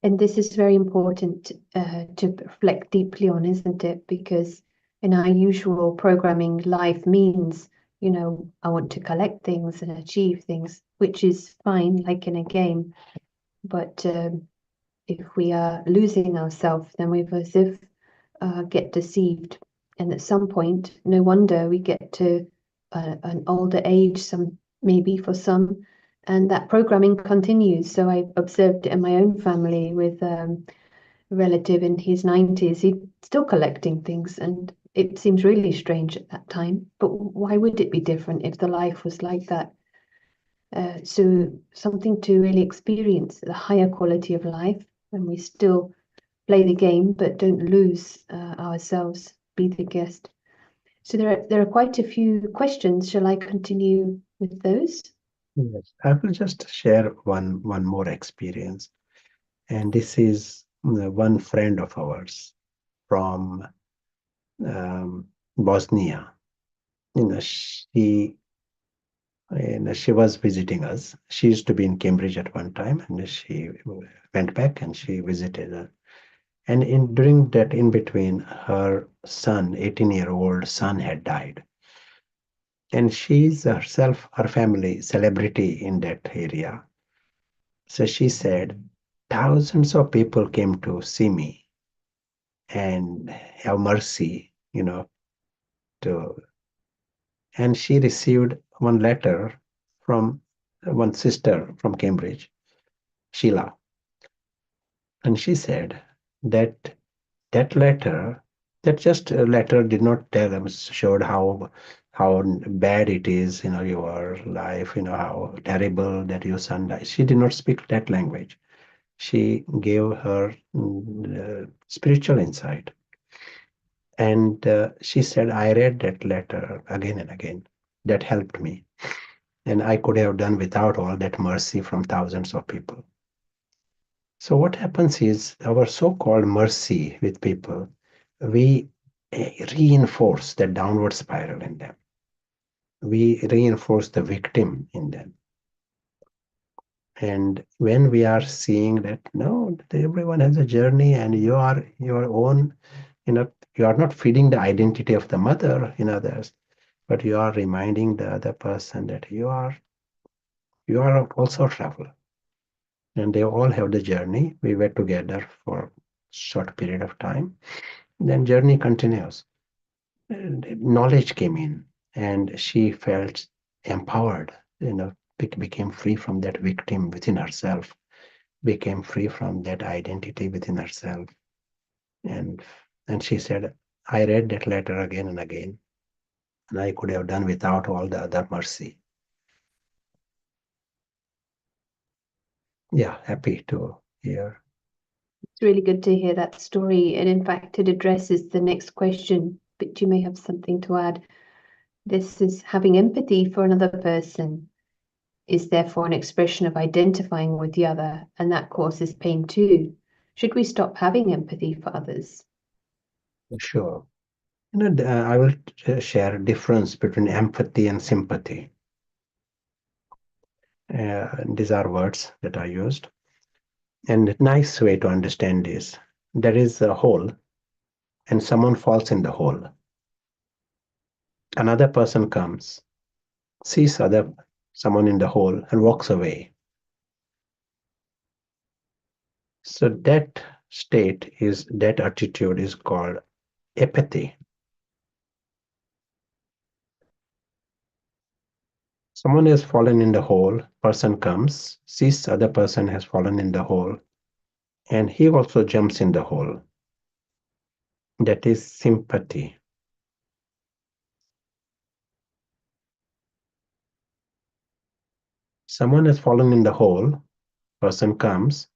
And this is very important to reflect deeply on, isn't it? Because in our usual programming, life means, I want to collect things and achieve things, which is fine, like in a game. But if we are losing ourselves, then we as if get deceived. And at some point, no wonder we get to an older age, maybe for some, and that programming continues. So I observed it in my own family with a relative in his 90s. He's still collecting things, and it seems really strange at that time. But why would it be different if the life was like that? So something to really experience the higher quality of life when we still play the game, but don't lose ourselves, be the guest. So there are quite a few questions. Shall I continue with those? Yes, I will just share one more experience. And this is one friend of ours from Bosnia. She was visiting us. She used to be in Cambridge at one time, and she went back and she visited us. And during that in between, her son, 18-year-old son, had died. And she's herself, her family, celebrity in that area. So she said, thousands of people came to see me and have mercy, and she received one letter from one sister from Cambridge, Sheila. And she said that letter, that just a letter did not tell them, showed how how bad it is, your life, how terrible that your son died. She did not speak that language. She gave her spiritual insight. And she said, I read that letter again and again. That helped me. And I could have done without all that mercy from thousands of people. So what happens is our so-called mercy with people, we reinforce that downward spiral in them. We reinforce the victim in them. And when we are seeing that, no, everyone has a journey and you are your own, you are not feeding the identity of the mother in others, but you are reminding the other person that you are also a traveler. And they all have the journey. We were together for a short period of time. Then journey continues. Knowledge came in and she felt empowered, became free from that victim within herself, became free from that identity within herself. And she said, I read that letter again and again, and I could have done without all the other mercy. Yeah, happy to hear. It's really good to hear that story. And in fact, it addresses the next question, but you may have something to add. This is having empathy for another person is therefore an expression of identifying with the other, and that causes pain too. Should we stop having empathy for others? Sure. I will share a difference between empathy and sympathy. These are words that I used. And a nice way to understand this, there is a hole and someone falls in the hole. Another person comes, sees someone in the hole and walks away. So that that attitude is called apathy. Someone has fallen in the hole, person comes, sees other person has fallen in the hole, and he also jumps in the hole. That is sympathy. Someone has fallen in the hole, person comes,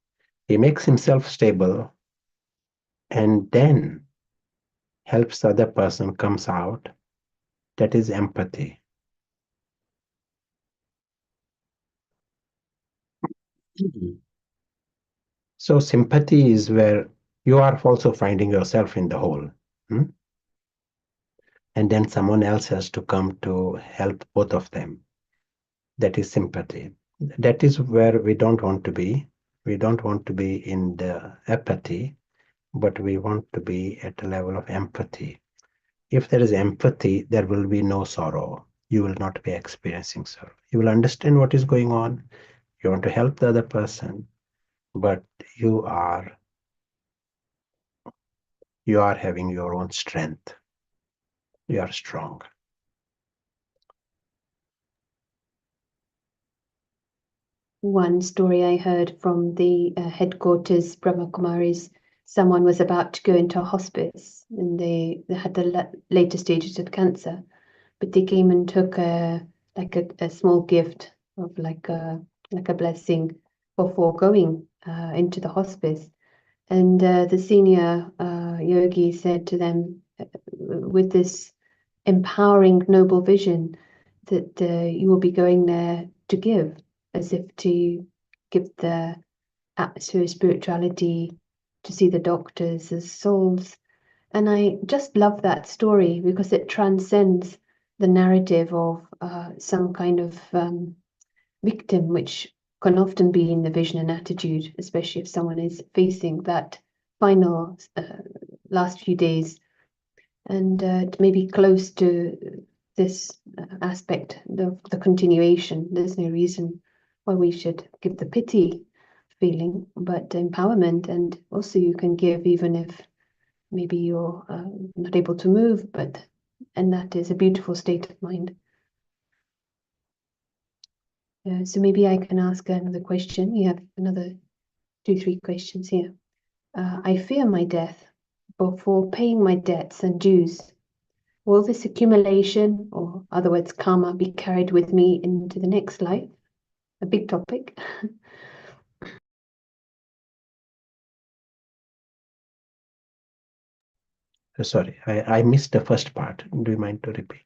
he makes himself stable, and then helps the other person comes out. That is empathy. So sympathy is where you are also finding yourself in the hole. And then someone else has to come to help both of them. That is sympathy. That is where we don't want to be. We don't want to be in the apathy, but we want to be at the level of empathy. If there is empathy, there will be no sorrow. You will not be experiencing sorrow. You will understand what is going on. You want to help the other person, but you are having your own strength. You are strong. One story I heard from the headquarters, Brahma Kumaris, someone was about to go into a hospice and they had the later stages of cancer, but they came and took a small gift of like a blessing before going into the hospice. And the senior yogi said to them, with this empowering noble vision, that you will be going there to give, as if to give the atmosphere of spirituality, to see the doctors as souls. And I just love that story because it transcends the narrative of some kind of victim, which can often be in the vision and attitude, especially if someone is facing that final last few days. And it may be close to this aspect, the continuation. There's no reason why we should give the pity feeling, but empowerment. And also you can give even if maybe you're not able to move, and that is a beautiful state of mind. So maybe I can ask another question. We have another 2-3 questions here. I fear my death before paying my debts and dues. Will this accumulation, or other words, karma, be carried with me into the next life? A big topic. Sorry, I missed the first part. Do you mind to repeat?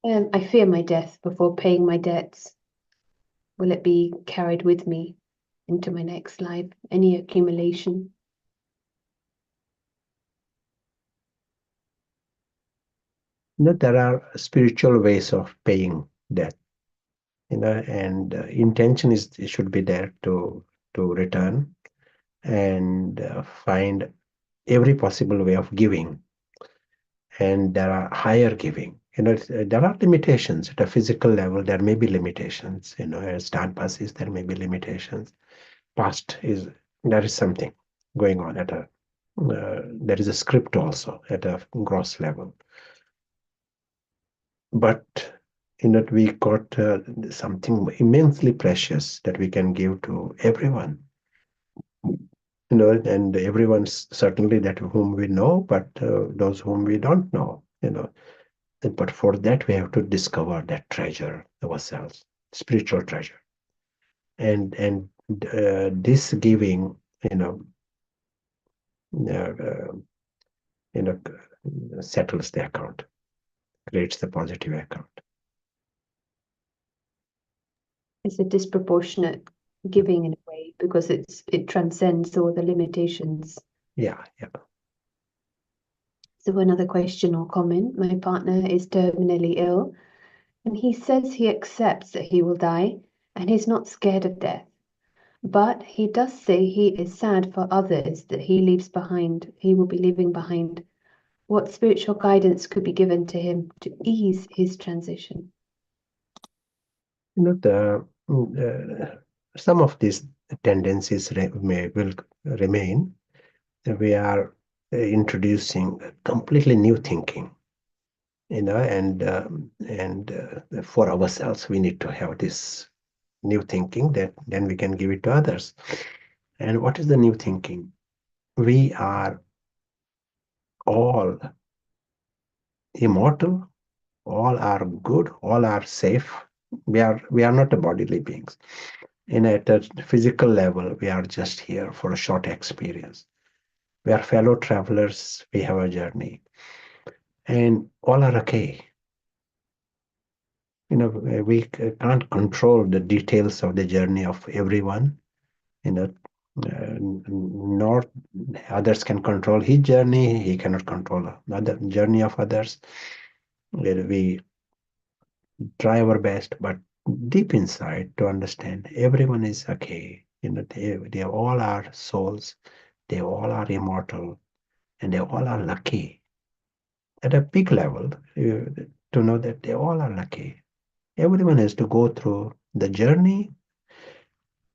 I fear my death before paying my debts. Will it be carried with me into my next life? Any accumulation? There are spiritual ways of paying debt, and intention it should be there to return and find every possible way of giving. And there are higher giving. There are limitations at a physical level. There may be limitations. As time passes, there may be limitations. Past there is something going on at a there is a script also at a gross level. But we got something immensely precious that we can give to everyone. And everyone's certainly that whom we know, but those whom we don't know. But for that, we have to discover that treasure ourselves, spiritual treasure. And this giving, settles the account, creates the positive account. It's a disproportionate giving in a way because it transcends all the limitations. Yeah. So another question or comment. My partner is terminally ill, and he says he accepts that he will die, and he's not scared of death. But he does say he is sad for others that he will be leaving behind. What spiritual guidance could be given to him to ease his transition? Some of these tendencies will remain. We are introducing completely new thinking, and for ourselves, we need to have this new thinking that then we can give it to others. And what is the new thinking? We are all immortal, all are good, all are safe. We are not bodily beings. At a physical level, we are just here for a short experience. We are fellow travelers. We have a journey, and all are okay. We can't control the details of the journey of everyone. Nor others can control his journey. He cannot control the journey of others. We try our best, but deep inside to understand everyone is okay. They all are souls. They all are immortal, and they all are lucky. At a big level, to know that they all are lucky. Everyone has to go through the journey.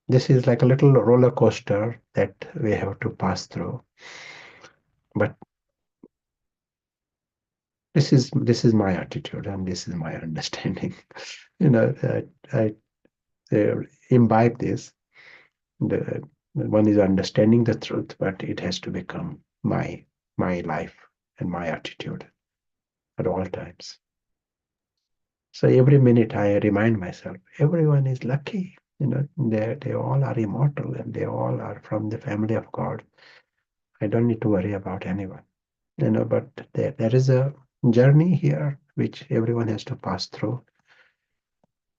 This is like a little roller coaster that we have to pass through. But this is my attitude and this is my understanding. I imbibe this. One is understanding the truth, but it has to become my life and my attitude at all times. So every minute I remind myself, everyone is lucky. They all are immortal and they all are from the family of God. I don't need to worry about anyone. But there is a journey here which everyone has to pass through.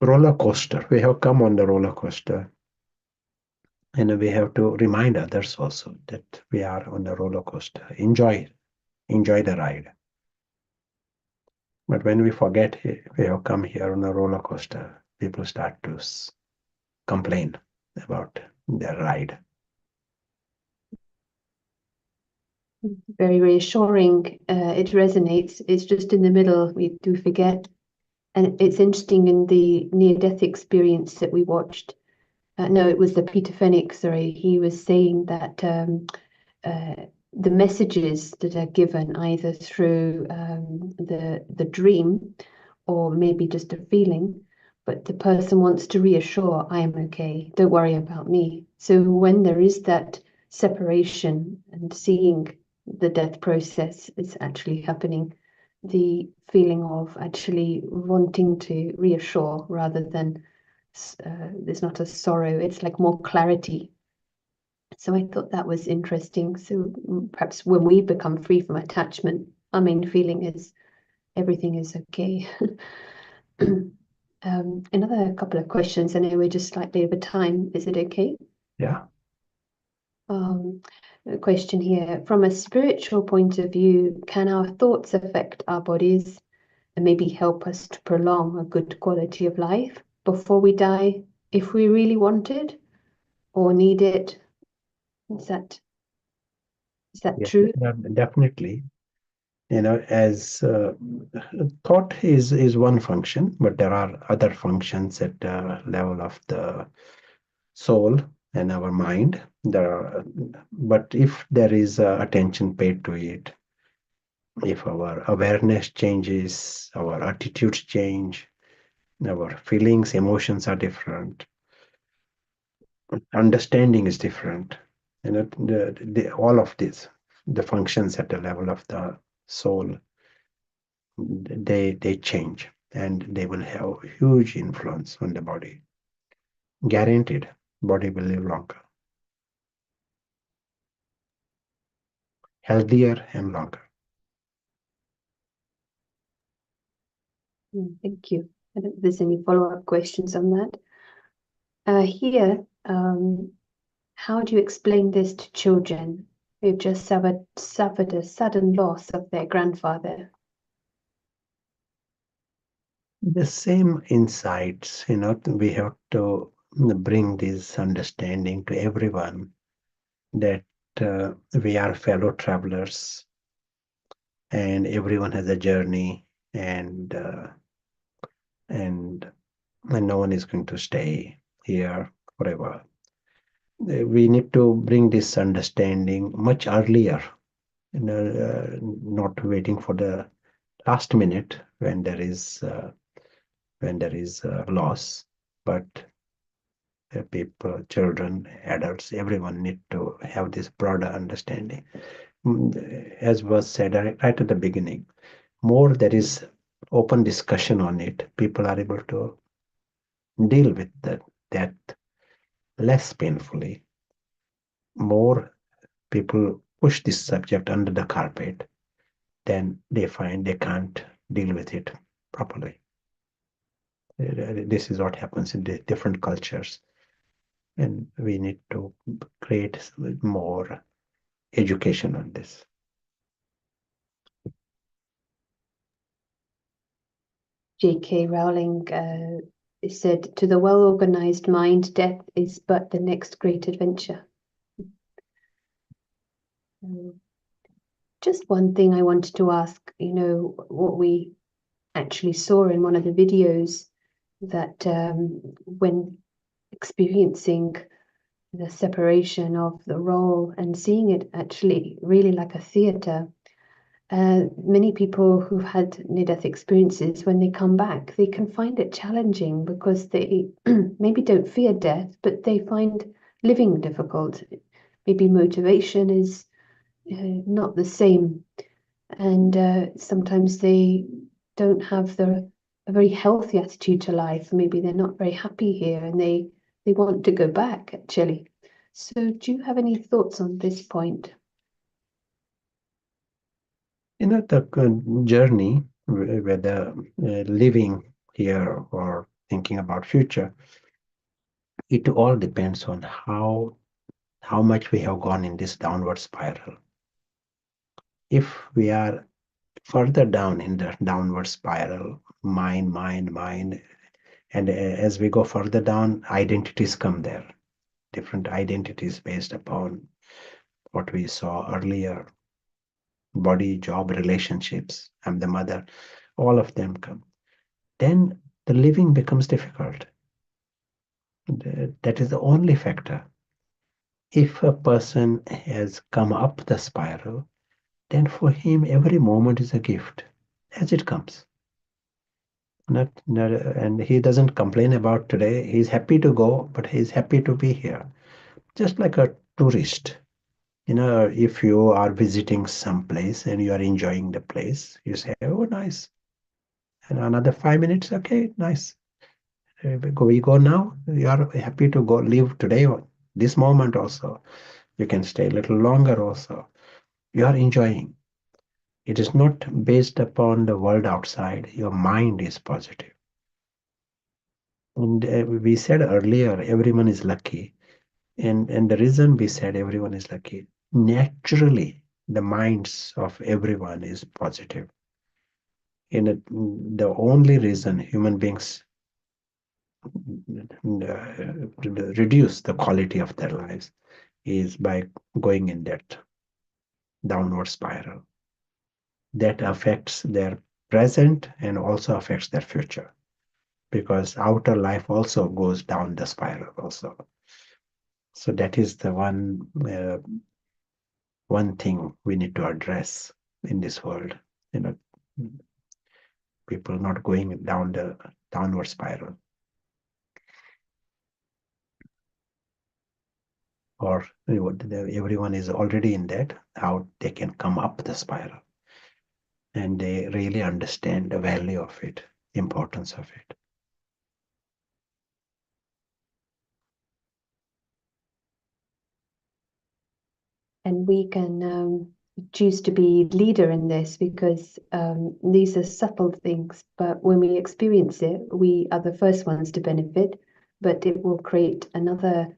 Roller coaster. We have come on the roller coaster. And we have to remind others also that we are on the roller coaster. Enjoy the ride. But when we forget we have come here on a roller coaster, people start to complain about their ride. Very reassuring. It resonates. It's just in the middle we do forget. And it's interesting in the near-death experience that we watched. No, it was the Peter Fenwick, sorry. He was saying that the messages that are given either through the dream or maybe just a feeling, but the person wants to reassure, I am okay, don't worry about me. So when there is that separation and seeing the death process is actually happening, the feeling of actually wanting to reassure rather than there's not a sorrow, it's like more clarity. So I thought that was interesting. So perhaps when we become free from attachment, our main feeling is everything is okay. Another couple of questions. I know we're just slightly over time. Is it okay? Yeah. A question here. From a spiritual point of view, can our thoughts affect our bodies and maybe help us to prolong a good quality of life before we die if we really want it or need it? Is that Yes, true? definitely. As thought is one function, but there are other functions at the level of the soul and our mind. But if there is attention paid to it, if our awareness changes, our attitudes change, our feelings, emotions are different, understanding is different. All of this, the functions at the level of the soul, they change and they will have huge influence on the body. Guaranteed, body will live longer, healthier and longer. Thank you. I don't know if there's any follow-up questions on that. Here, how do you explain this to children who've just suffered a sudden loss of their grandfather? The same insights, we have to bring this understanding to everyone that we are fellow travelers and everyone has a journey, and no one is going to stay here forever. We need to bring this understanding much earlier, not waiting for the last minute when there is loss, but people, children, adults, everyone need to have this broader understanding. As was said right at the beginning, more there is open discussion on it, people are able to deal with that less painfully. More people push this subject under the carpet, then they find they can't deal with it properly. This is what happens in the different cultures, and we need to create more education on this. J.K. Rowling said, to the well-organized mind, death is but the next great adventure. Just one thing I wanted to ask, what we actually saw in one of the videos, that when experiencing the separation of the role and seeing it actually really like a theatre, many people who've had near-death experiences, when they come back, they can find it challenging because they maybe don't fear death, but they find living difficult. Maybe motivation is not the same, and sometimes they don't have a very healthy attitude to life. Maybe they're not very happy here and they want to go back, actually. So do you have any thoughts on this point? The journey, whether living here or thinking about future, it all depends on how much we have gone in this downward spiral. If we are further down in the downward spiral, mind, and as we go further down, identities come there, different identities based upon what we saw earlier, body, job, relationships, I'm the mother, all of them come. Then the living becomes difficult. That is the only factor. If a person has come up the spiral, then for him every moment is a gift as it comes. And he doesn't complain about today. He's happy to go, but he's happy to be here. Just like a tourist. If you are visiting some place and you are enjoying the place, you say, oh, nice. nice. And another 5 minutes, okay, nice. We go now. You are happy to go live today or this moment also. You can stay a little longer also. You are enjoying. It is not based upon the world outside. Your mind is positive. And we said earlier, everyone is lucky. And the reason we said everyone is lucky, naturally, the minds of everyone is positive. The only reason human beings reduce the quality of their lives is by going in that downward spiral. That affects their present and also affects their future, because outer life also goes down the spiral also. So that is the one thing we need to address in this world. People not going down the downward spiral, or everyone is already in that, how they can come up the spiral, and they really understand the value of it, importance of it. And we can choose to be leader in this, because these are subtle things, but when we experience it, we are the first ones to benefit, but it will create another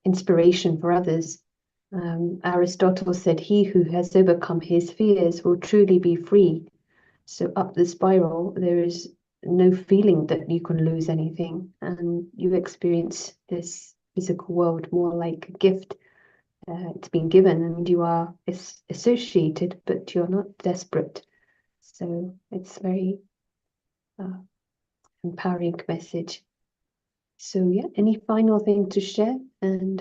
inspiration for others. Aristotle said, he who has overcome his fears will truly be free. So up the spiral, there is no feeling that you can lose anything, and you experience this physical world more like a gift. It's been given, and you are associated, but you're not desperate. So it's very empowering message. So yeah, any final thing to share? And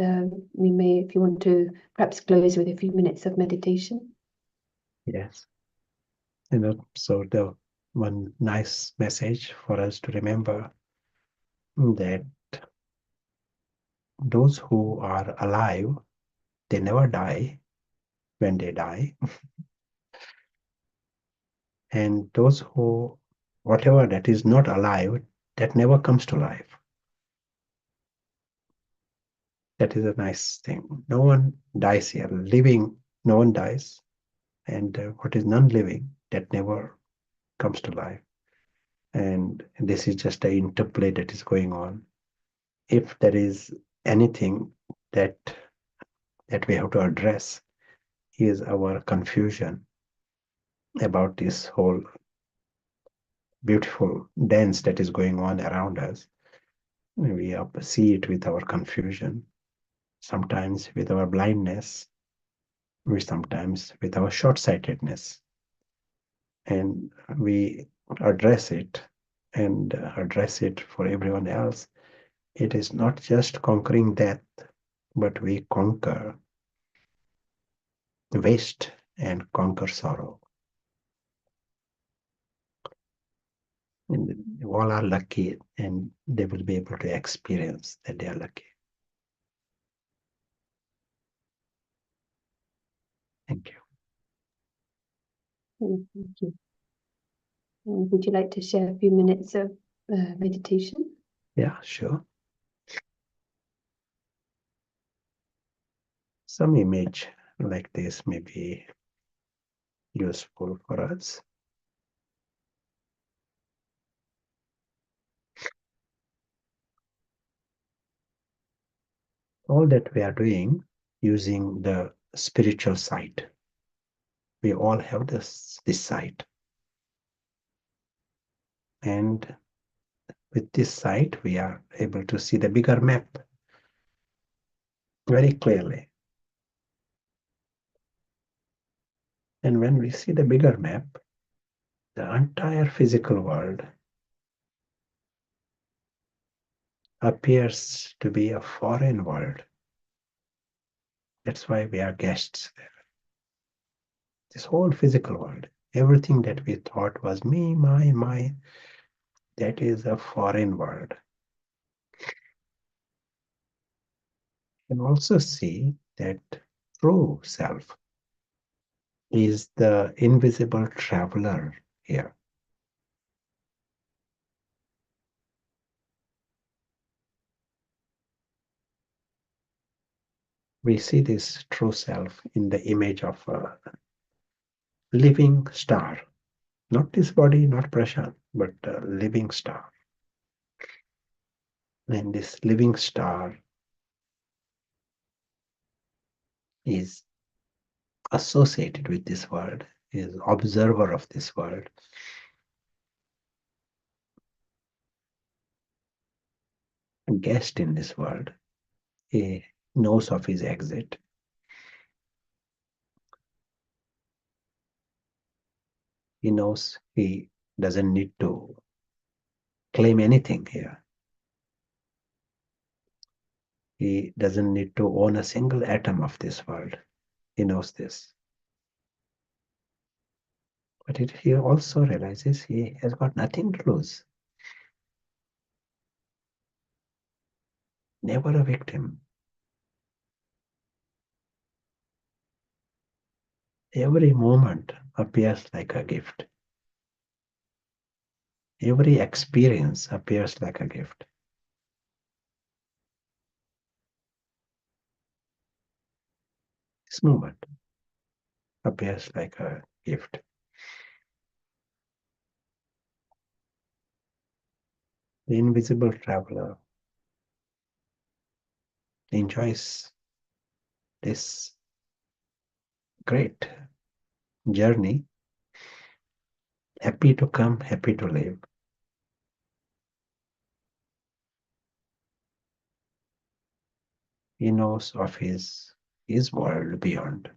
we may, if you want to, perhaps close with a few minutes of meditation. Yes. So the one nice message for us to remember, that those who are alive, they never die when they die. And those who, whatever that is not alive, that never comes to life. That is a nice thing. No one dies here. Living, no one dies. And what is non-living, that never comes to life. And this is just an interplay that is going on. If there is anything that we have to address, is our confusion about this whole beautiful dance that is going on around us. We see it with our confusion, sometimes with our blindness, we sometimes with our short-sightedness. And we address it, and address it for everyone else. It is not just conquering death, but we conquer waste and conquer sorrow. And all are lucky, and they will be able to experience that they are lucky. Thank you. Thank you. Would you like to share a few minutes of meditation? Yeah, sure. Some image like this may be useful for us. All that we are doing using the spiritual sight. We all have this sight. And with this sight, we are able to see the bigger map very clearly. And when we see the bigger map, the entire physical world appears to be a foreign world. That's why we are guests there. This whole physical world, everything that we thought was me, my, that is a foreign world. You can also see that true self, is the invisible traveler here. We see this true self in the image of a living star. Not this body, not Prashant, but a living star. And this living star is associated with this world, is observer of this world. A guest in this world. He knows of his exit. He knows he doesn't need to claim anything here. He doesn't need to own a single atom of this world. He knows this. But he also realizes he has got nothing to lose. Never a victim. Every moment appears like a gift. Every experience appears like a gift. This moment appears like a gift. The invisible traveler enjoys this great journey, happy to come, happy to live. He knows of his world beyond.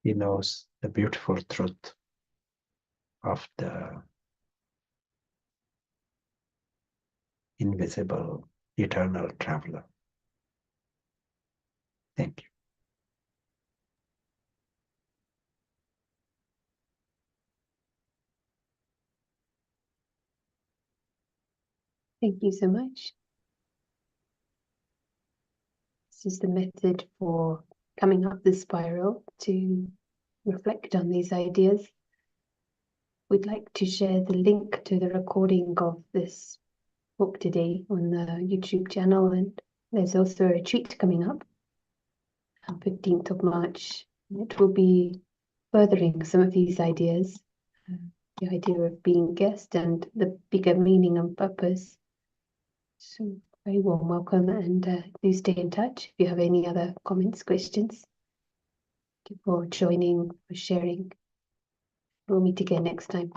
He knows the beautiful truth of the invisible, eternal traveler. Thank you. Thank you so much. This is the method for coming up the spiral to reflect on these ideas. We'd like to share the link to the recording of this book today on the YouTube channel, and there's also a retreat coming up on 15th of March. It will be furthering some of these ideas, the idea of being guest and the bigger meaning and purpose. So very warm welcome, and do stay in touch if you have any other comments, questions. Thank you for joining, for sharing. We'll meet again next time.